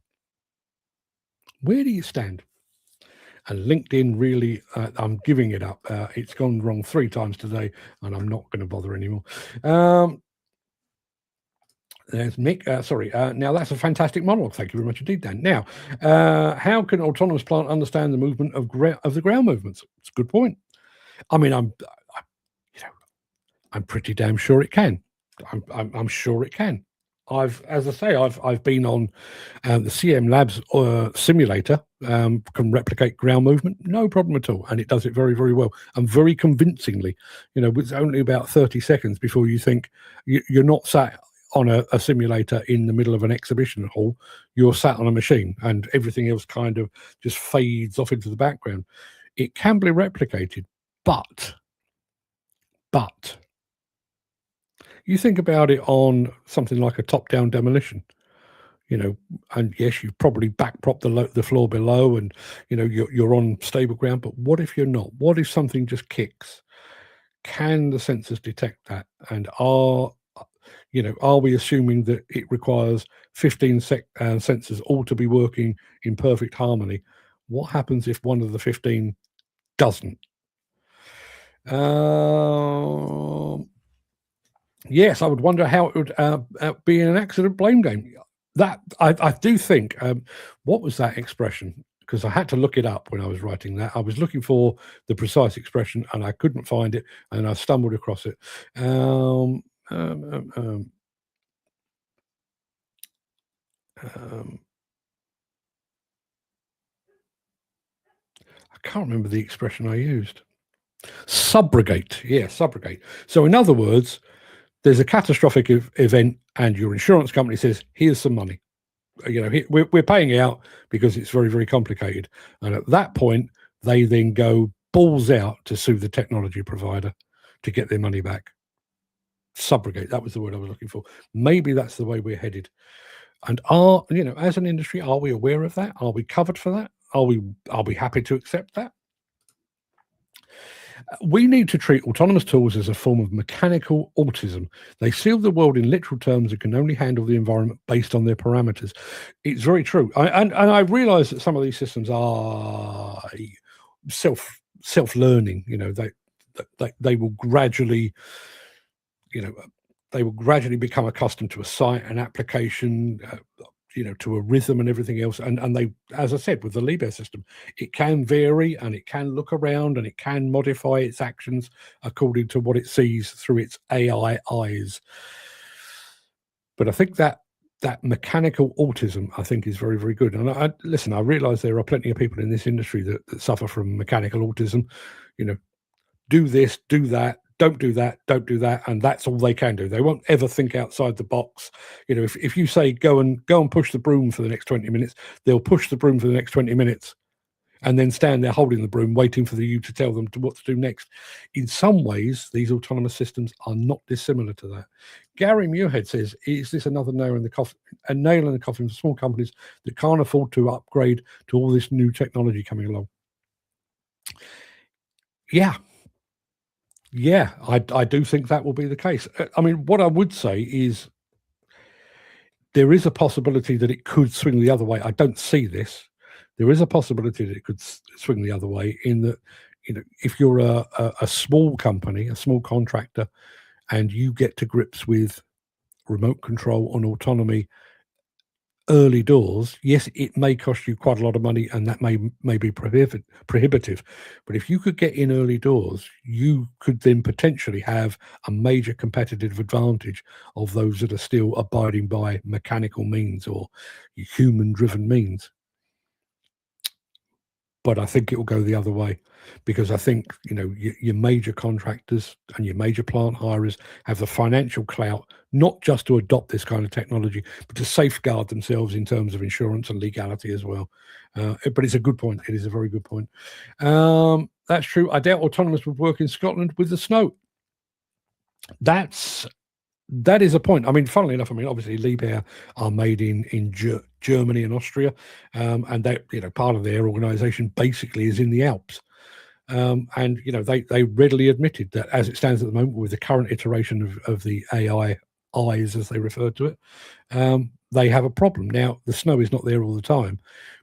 Where do you stand? And LinkedIn really, I'm giving it up. It's gone wrong 3 times today, and I'm not going to bother anymore. There's Mick. Now, that's a fantastic monologue. Thank you very much indeed, Dan. Now, how can an autonomous plant understand the movement of the ground movements? It's a good point. I mean, I'm pretty damn sure it can. I'm sure it can. I've been on the CM Labs simulator, can replicate ground movement, no problem at all, and it does it very, very well and very convincingly. It's only about 30 seconds before you think you're not sat on a simulator in the middle of an exhibition hall. You're sat on a machine, and everything else kind of just fades off into the background. It can be replicated, but you think about it on something like a top-down demolition, and yes, you've probably backpropped the floor below, and you're on stable ground. But what if you're not? What if something just kicks? Can the sensors detect that? And are we assuming that it requires 15 sensors all to be working in perfect harmony? What happens if one of the 15 doesn't? Yes, I would wonder how it would be an accident blame game. That I do think. What was that expression? Because I had to look it up when I was writing that. I was looking for the precise expression and I couldn't find it, and I stumbled across it. I can't remember the expression I used. Subrogate. Yeah, subrogate. So in other words, there's a catastrophic event and your insurance company says, here's some money. We're paying out because it's very, very complicated. And at that point, they then go balls out to sue the technology provider to get their money back. Subrogate, that was the word I was looking for. Maybe that's the way we're headed. And as an industry, are we aware of that? Are we covered for that? Are we happy to accept that? We need to treat autonomous tools as a form of mechanical autism. They seal the world in literal terms and can only handle the environment based on their parameters. It's very true. I realise that some of these systems are self-learning. They will gradually, become accustomed to a site, an application, to a rhythm and everything else. And they, as I said, with the Liebherr system, it can vary and it can look around and it can modify its actions according to what it sees through its AI eyes. But I think that mechanical autism, I think, is very, very good. And I realize there are plenty of people in this industry that suffer from mechanical autism. Do this, do that, don't do that, and that's all they can do. They won't ever think outside the box. If you say go and push the broom for the next 20 minutes, they'll push the broom for the next 20 minutes and then stand there holding the broom, waiting for you to tell them what to do next. In some ways, these autonomous systems are not dissimilar to that. Gary Muirhead says, is this another nail in the coffin for small companies that can't afford to upgrade to all this new technology coming along? Yeah, I do think that will be the case. I mean, what I would say is there is a possibility that it could swing the other way. I don't see this, there is a possibility that it could swing the other way, in that, if you're a small company, a small contractor, and you get to grips with remote control and autonomy early doors, yes, it may cost you quite a lot of money, and that may be prohibitive. But if you could get in early doors, you could then potentially have a major competitive advantage of those that are still abiding by mechanical means or human-driven means. But I think it will go the other way, because I think, your major contractors and your major plant hirers have the financial clout, not just to adopt this kind of technology, but to safeguard themselves in terms of insurance and legality as well. But it's a good point. It is a very good point. That's true. I doubt autonomous would work in Scotland with the snow. That is a point. I mean, funnily enough, obviously Liebherr are made in Germany and Austria, and they, part of their organisation basically is in the Alps. And they readily admitted that, as it stands at the moment, with the current iteration of the AI eyes, as they refer to it, they have a problem. Now, the snow is not there all the time,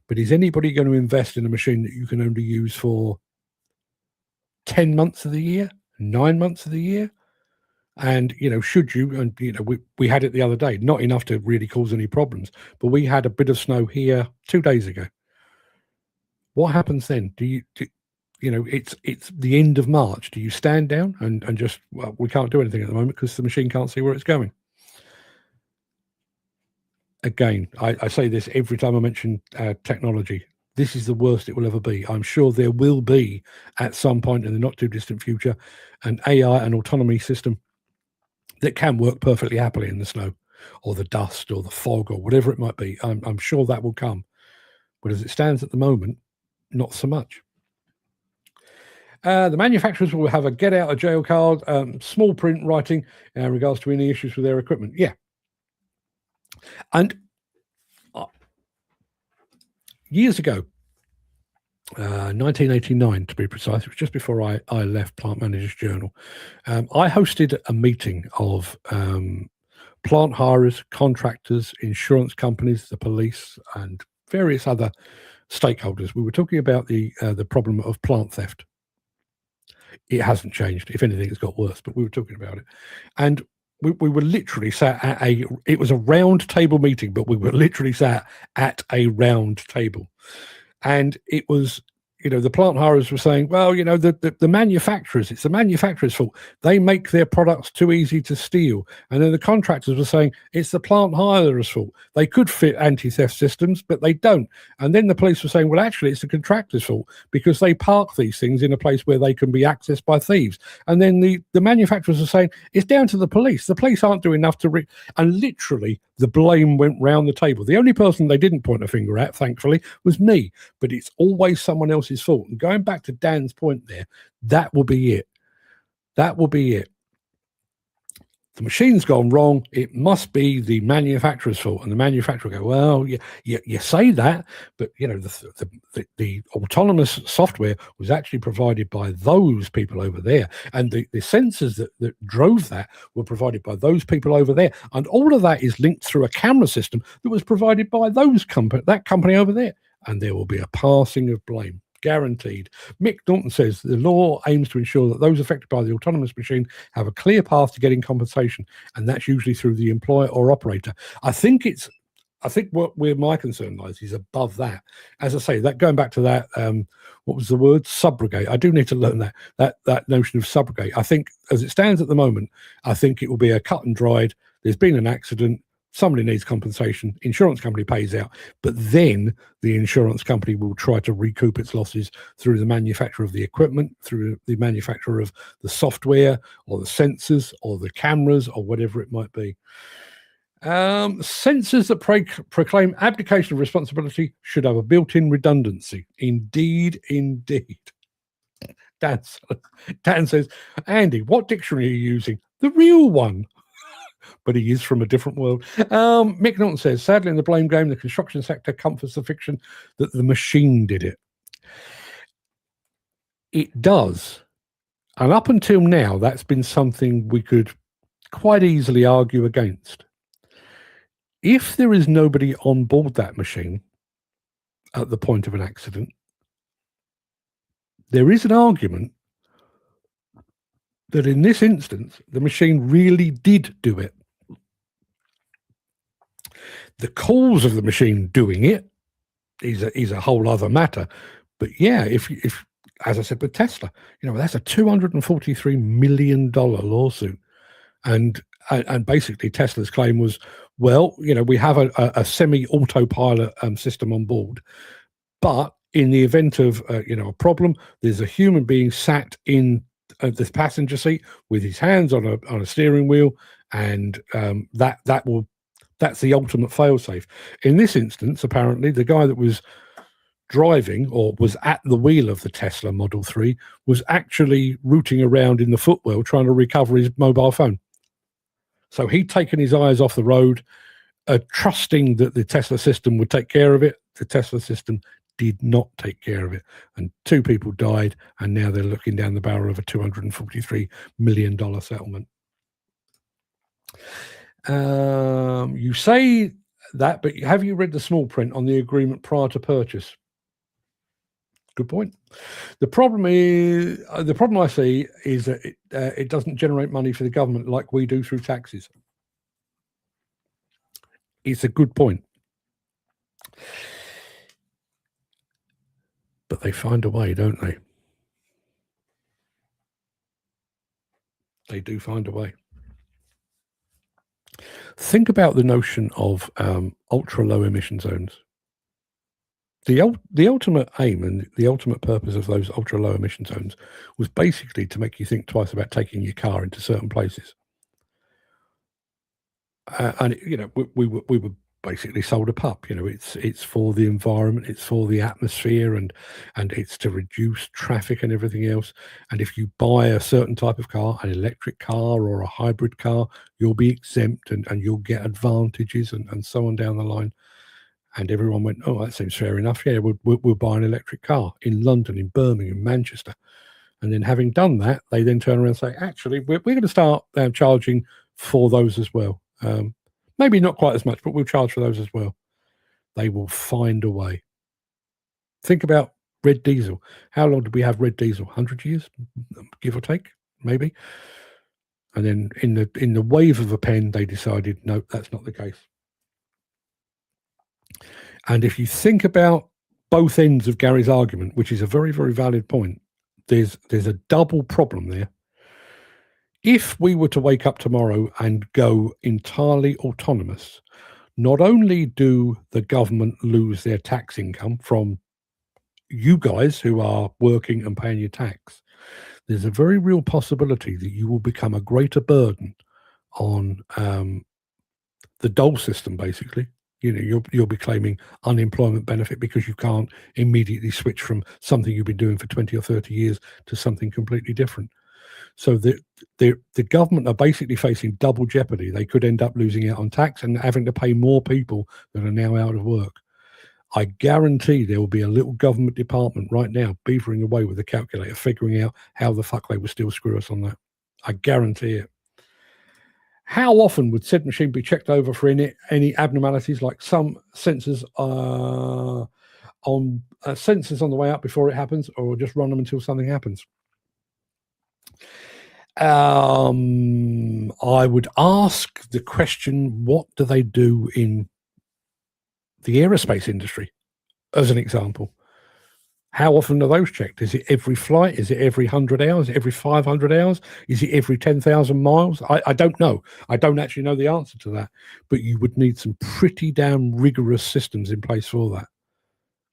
but is anybody going to invest in a machine that you can only use for 10 months of the year, 9 months of the year? And, should you, and, we had it the other day, not enough to really cause any problems, but we had a bit of snow here 2 days ago. What happens then? It's the end of March. Do you stand down and just, well, we can't do anything at the moment because the machine can't see where it's going? Again, I say this every time I mention technology. This is the worst it will ever be. I'm sure there will be, at some point in the not too distant future, an AI and autonomy system that can work perfectly happily in the snow or the dust or the fog or whatever it might be. I'm sure that will come. But as it stands at the moment, not so much. The manufacturers will have a get out of jail card, small print writing in regards to any issues with their equipment. Yeah. And years ago, 1989 to be precise, it was just before I left Plant Manager's Journal, I hosted a meeting of plant hirers, contractors, insurance companies, the police, and various other stakeholders. We were talking about the problem of plant theft. It hasn't changed. If anything, it's got worse, but we were talking about it. And we were literally sat at it was a round table meeting, but we were literally sat at a round table. And it was, the plant hirers were saying, well, the manufacturers, it's the manufacturer's fault. They make their products too easy to steal. And then the contractors were saying, it's the plant hirers' fault. They could fit anti-theft systems, but they don't. And then the police were saying, well, actually, it's the contractor's fault because they park these things in a place where they can be accessed by thieves. And then the manufacturers were saying, it's down to the police. The police aren't doing enough to... And literally, the blame went round the table. The only person they didn't point a finger at, thankfully, was me. But it's always someone else's fault. And going back to Dan's point there, that will be it. That will be it. The machine's gone wrong. It must be the manufacturer's fault. And the manufacturer will go, well, you say that, but the autonomous software was actually provided by those people over there, and the sensors that drove that were provided by those people over there, and all of that is linked through a camera system that was provided by that company over there, and there will be a passing of blame. Guaranteed. Mick Norton says the law aims to ensure that those affected by the autonomous machine have a clear path to getting compensation, and that's usually through the employer or operator. I think where my concern lies is above that. As I say, that going back to that, what was the word? Subrogate. I do need to learn that notion of subrogate. I think as it stands at the moment, I think it will be a cut and dried. There's been an accident. Somebody needs compensation, insurance company pays out, but then the insurance company will try to recoup its losses through the manufacturer of the equipment, through the manufacturer of the software or the sensors or the cameras or whatever it might be. Sensors that proclaim abdication of responsibility should have a built-in redundancy. Indeed, indeed. Dan says, Andy, what dictionary are you using? The real one. But he is from a different world. Mick Norton says, sadly, in the blame game, the construction sector comforts the fiction that the machine did it. It does. And up until now, that's been something we could quite easily argue against. If there is nobody on board that machine, at the point of an accident, there is an argument that in this instance, the machine really did do it. The cause of the machine doing it is a whole other matter. But yeah, if as I said with Tesla, that's a $243 million lawsuit. And basically Tesla's claim was, well, we have a semi-autopilot system on board, but in the event of a problem, there's a human being sat in the passenger seat with his hands on a steering wheel, and that's the ultimate fail-safe. In this instance, apparently, the guy that was driving or was at the wheel of the Tesla Model 3 was actually rooting around in the footwell trying to recover his mobile phone. So he'd taken his eyes off the road, trusting that the Tesla system would take care of it. The Tesla system did not take care of it, and 2 people died, and now they're looking down the barrel of a $243 million settlement. You say that, but have you read the small print on the agreement prior to purchase? Good point. The problem I see is that it doesn't generate money for the government like we do through taxes. It's a good point. But they find a way, don't they? They do find a way. Think about the notion of ultra-low emission zones. The ultimate aim and the ultimate purpose of those ultra-low emission zones was basically to make you think twice about taking your car into certain places. And we were basically sold a pup. It's for the environment, it's for the atmosphere, and it's to reduce traffic and everything else. And if you buy a certain type of car, an electric car or a hybrid car, you'll be exempt and you'll get advantages and so on down the line. And everyone went, oh, that seems fair enough. Yeah, we'll buy an electric car in London, in Birmingham, Manchester. And then having done that, they then turn around and say, actually, we're going to start charging for those as well. Maybe not quite as much, but we'll charge for those as well. They will find a way. Think about red diesel. How long did we have red diesel? 100 years, give or take, maybe. And then in the wave of a pen, they decided, no, that's not the case. And if you think about both ends of Gary's argument, which is a very, very valid point, there's a double problem there. If we were to wake up tomorrow and go entirely autonomous, not only do the government lose their tax income from you guys who are working and paying your tax, there's a very real possibility that you will become a greater burden on the dole system, basically. You'll be claiming unemployment benefit because you can't immediately switch from something you've been doing for 20 or 30 years to something completely different. So the government are basically facing double jeopardy. They could end up losing out on tax and having to pay more people that are now out of work. I guarantee there will be a little government department right now beavering away with a calculator, figuring out how the fuck they will still screw us on that. I guarantee it. How often would said machine be checked over for any abnormalities, like some sensors on the way out before it happens, or just run them until something happens? I would ask the question, what do they do in the aerospace industry, as an example? How often are those checked? Is it every flight? Is it every 100 hours? Every 500 hours? Is it every 10,000 miles? I don't know. I don't actually know the answer to that. But you would need some pretty damn rigorous systems in place for that.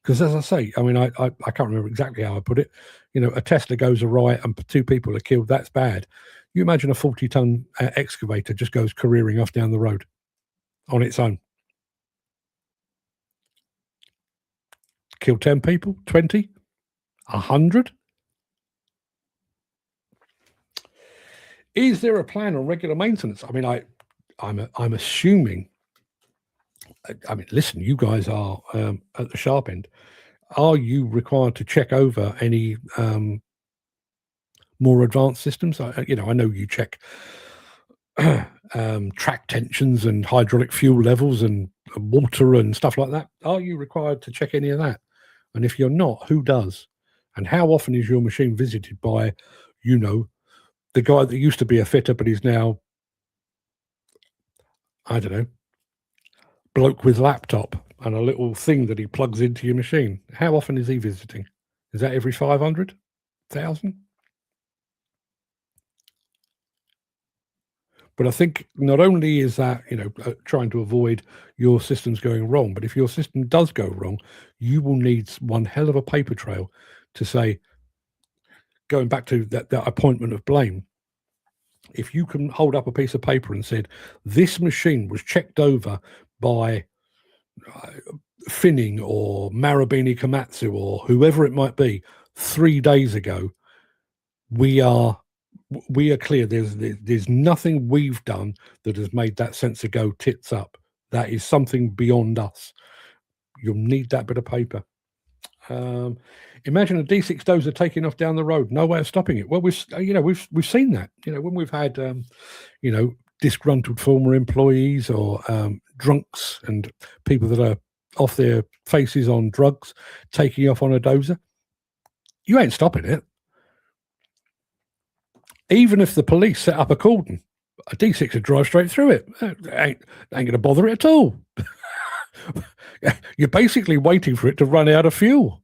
Because as I say, I mean, I can't remember exactly how I put it. A Tesla goes awry and 2 people are killed. That's bad. You imagine a 40-ton excavator just goes careering off down the road on its own. Kill 10 people, 20, 100. Is there a plan on regular maintenance? I mean, I'm assuming. I mean, listen, you guys are at the sharp end. Are you required to check over any more advanced systems? I know you check track tensions and hydraulic fuel levels and water and stuff like that. Are you required to check any of that? And if you're not, who does? And how often is your machine visited by, you know, the guy that used to be a fitter, but he's now, I don't know, bloke with laptop and a little thing that he plugs into your machine? How often is he visiting? Is that every 500,000? But I think not only is that, trying to avoid your systems going wrong, but if your system does go wrong, you will need one hell of a paper trail to say, going back to that appointment of blame, if you can hold up a piece of paper and said, this machine was checked over by Finning or Marubeni Komatsu or whoever it might be 3 days ago, we are clear. There's nothing we've done that has made that sensor go tits up. That is something beyond us. You'll need that bit of paper. Imagine a D6 dozer taking off down the road, no way of stopping it. Well, we've seen that. When we've had disgruntled former employees or drunks and people that are off their faces on drugs taking off on a dozer, you ain't stopping it. Even if the police set up a cordon, a D6 would drive straight through it. Ain't going to bother it at all. You're basically waiting for it to run out of fuel.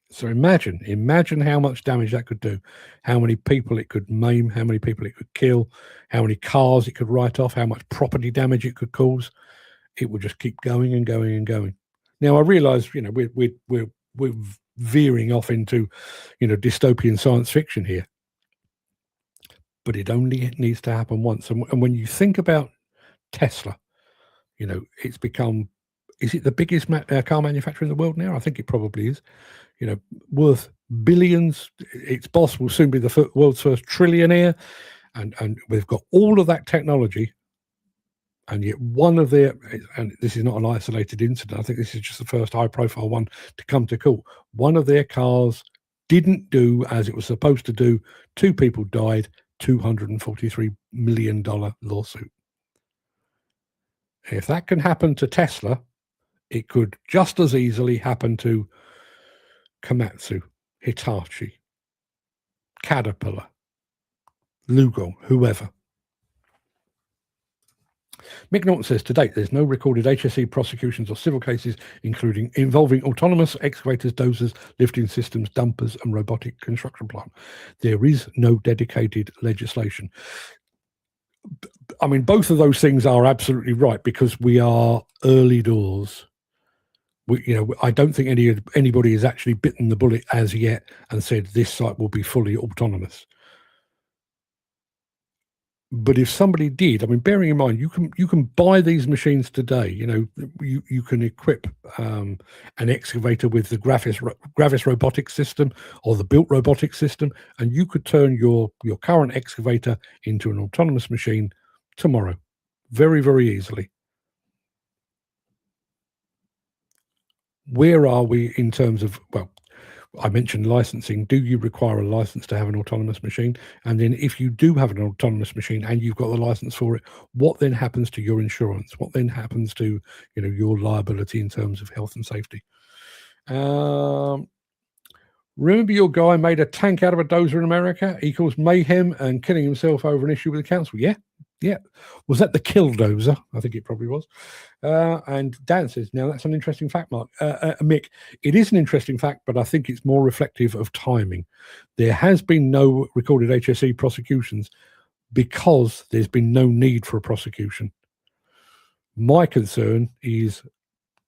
So imagine how much damage that could do, how many people it could maim, how many people it could kill, how many cars it could write off, how much property damage it could cause. It would just keep going and going and going. Now I realise, we're veering off into, dystopian science fiction here, but it only needs to happen once. And when you think about Tesla, it's become, is it the biggest car manufacturer in the world now? I think it probably is. Worth billions. Its boss will soon be the world's first trillionaire, and we've got all of that technology, and yet one of their, and this is not an isolated incident, I think this is just the first high-profile one to come to court. One of their cars didn't do as it was supposed to do. 2 people died. $243 million lawsuit. If that can happen to Tesla, it could just as easily happen to Komatsu, Hitachi, Caterpillar, Lugo, whoever. Mick Norton says, to date, there's no recorded HSE prosecutions or civil cases involving autonomous excavators, dozers, lifting systems, dumpers, and robotic construction plant. There is no dedicated legislation. I mean, both of those things are absolutely right, because we are early doors. I don't think anybody has actually bitten the bullet as yet and said this site will be fully autonomous. But if somebody did, I mean, bearing in mind, you can buy these machines today. You can equip an excavator with the Gravis robotic system or the built robotic system, and you could turn your current excavator into an autonomous machine tomorrow, very, very easily. Where are we in terms of, well, I mentioned licensing. Do you require a license to have an autonomous machine? And then if you do have an autonomous machine and you've got the license for it, what then happens to your insurance? What then happens to, your liability in terms of health and safety? Remember your guy made a tank out of a dozer in America? He caused mayhem and killing himself over an issue with the council. Yeah. Was that the kill dozer? I think it probably was. And Dan says, now that's an interesting fact, Mark. Mick, it is an interesting fact, but I think it's more reflective of timing. There has been no recorded HSE prosecutions because there's been no need for a prosecution. My concern is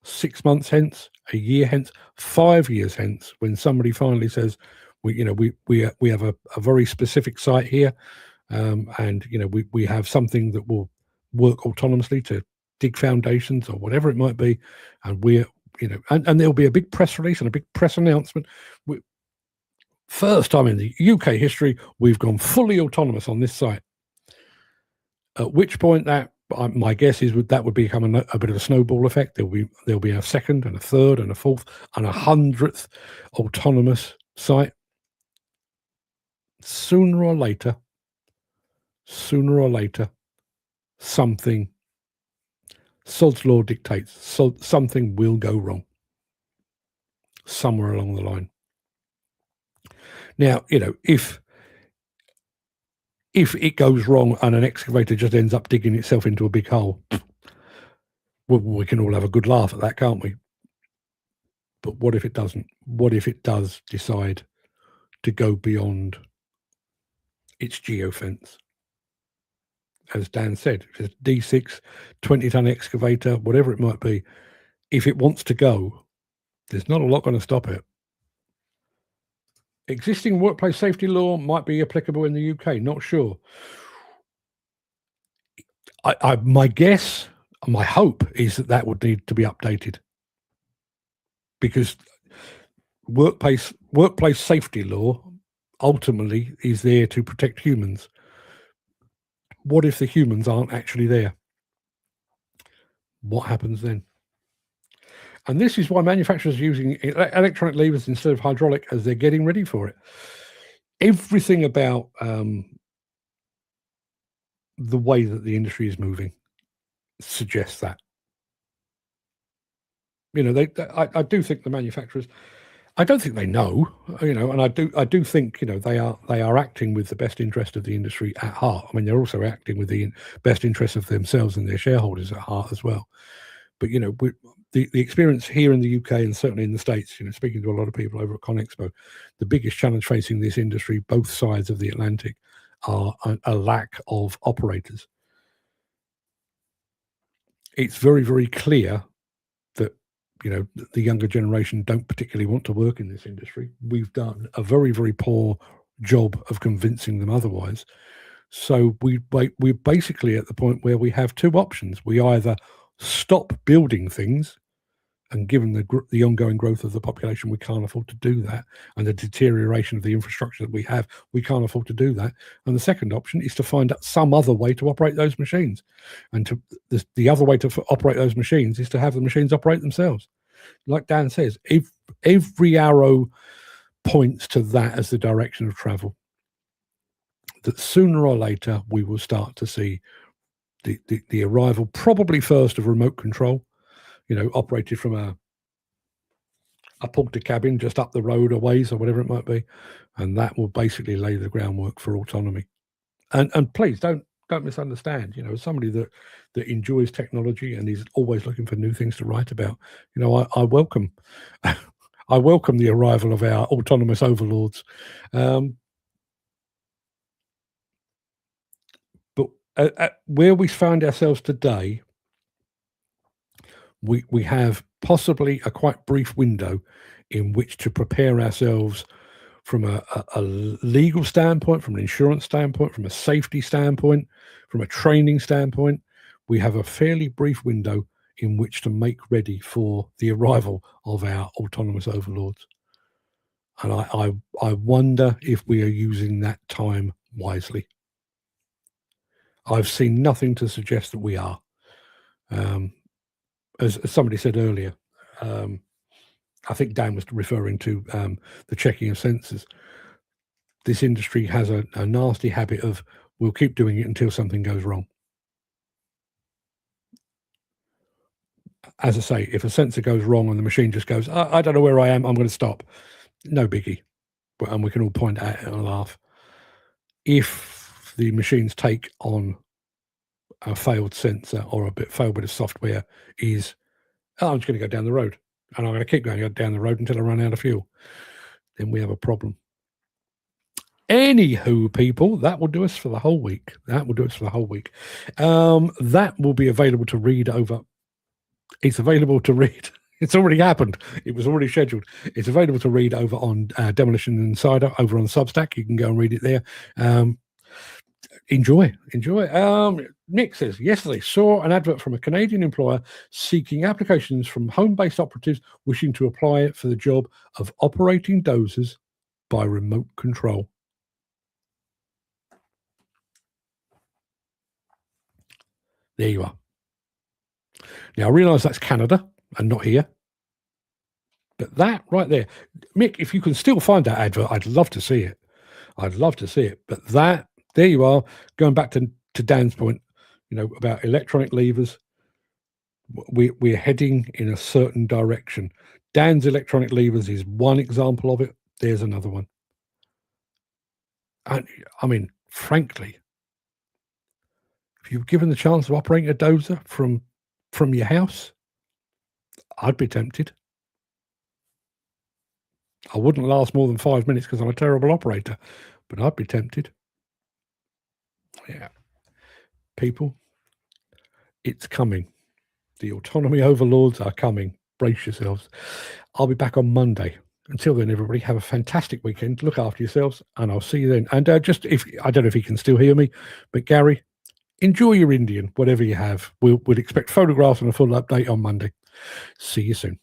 6 months hence, a year hence, 5 years hence, when somebody finally says, we have a very specific site here. And we have something that will work autonomously to dig foundations or whatever it might be, and and there'll be a big press release and a big press announcement. First time in the UK history, we've gone fully autonomous on this site. At which point, my guess is that would become a bit of a snowball effect. There'll be a second and a third and a fourth and 100th autonomous site. Sooner or later, something, Sod's law dictates, so something will go wrong. somewhere along the line. Now, if it goes wrong and an excavator just ends up digging itself into a big hole, we can all have a good laugh at that, can't we? But what if it doesn't? What if it does decide to go beyond its geofence? As Dan said, if it's D6, 20-ton excavator, whatever it might be, if it wants to go, there's not a lot going to stop it. Existing workplace safety law might be applicable in the UK, not sure. My guess, my hope is that would need to be updated, because workplace safety law ultimately is there to protect humans. What if the humans aren't actually there? What happens then? And this is why manufacturers are using electronic levers instead of hydraulic, as they're getting ready for it. Everything about the way that the industry is moving suggests that. I do think the manufacturers, I don't think they know, and I do think, they are acting with the best interest of the industry at heart. I mean, they're also acting with the best interest of themselves and their shareholders at heart as well. But, the experience here in the UK and certainly in the States, speaking to a lot of people over at ConExpo, the biggest challenge facing this industry, both sides of the Atlantic, are a lack of operators. It's very, very clear that, the younger generation don't particularly want to work in this industry. We've done a very, very poor job of convincing them otherwise. So we're basically at the point where we have two options. We either stop building things, and given the ongoing growth of the population, we can't afford to do that, and the deterioration of the infrastructure that we have, we can't afford to do that. And the second option is to find out some other way to operate those machines. And the other way to operate those machines is to have the machines operate themselves. Like Dan says, every arrow points to that as the direction of travel. That sooner or later we will start to see the arrival, probably first, of remote control, operated from a porter cabin just up the road a ways or whatever it might be, and that will basically lay the groundwork for autonomy. And please don't misunderstand. As somebody that enjoys technology and is always looking for new things to write about, I welcome I welcome the arrival of our autonomous overlords. But where we find ourselves today, we have possibly a quite brief window in which to prepare ourselves from a legal standpoint, from an insurance standpoint, from a safety standpoint, from a training standpoint. We have a fairly brief window in which to make ready for the arrival of our autonomous overlords. And I wonder if we are using that time wisely. I've seen nothing to suggest that we are. As somebody said earlier, I think Dan was referring to the checking of sensors. This industry has a nasty habit of, we'll keep doing it until something goes wrong. As I say, if a sensor goes wrong and the machine just goes, I don't know where I am, I'm going to stop. No biggie. And we can all point at it and laugh. If the machines take on a failed sensor or failed bit of software, is, I'm just going to go down the road and I'm going to keep going down the road until I run out of fuel, then we have a problem. Anywho, people, that will do us for the whole week. That will be available to read over. It's available to read. It's already happened. It was already scheduled. It's available to read over on Demolition Insider over on Substack. You can go and read it there. Enjoy. Nick says, yesterday saw an advert from a Canadian employer seeking applications from home-based operatives wishing to apply for the job of operating dozers by remote control. There you are. Now, I realise that's Canada and not here. But that right there, Mick, if you can still find that advert, I'd love to see it. But that, there you are, going back to Dan's point, about electronic levers. We're heading in a certain direction. Dan's electronic levers is one example of it. There's another one. And I mean, frankly, if you were given the chance of operating a dozer from your house, I'd be tempted. I wouldn't last more than 5 minutes because I'm a terrible operator, but I'd be tempted. Yeah. People, it's coming. The autonomy overlords are coming. Brace yourselves. I'll be back on Monday. Until then, everybody, have a fantastic weekend. Look after yourselves, and I'll see you then. And just if I don't know if you can still hear me, but Gary, enjoy your Indian, whatever you have. We'll expect photographs and a full update on Monday. See you soon.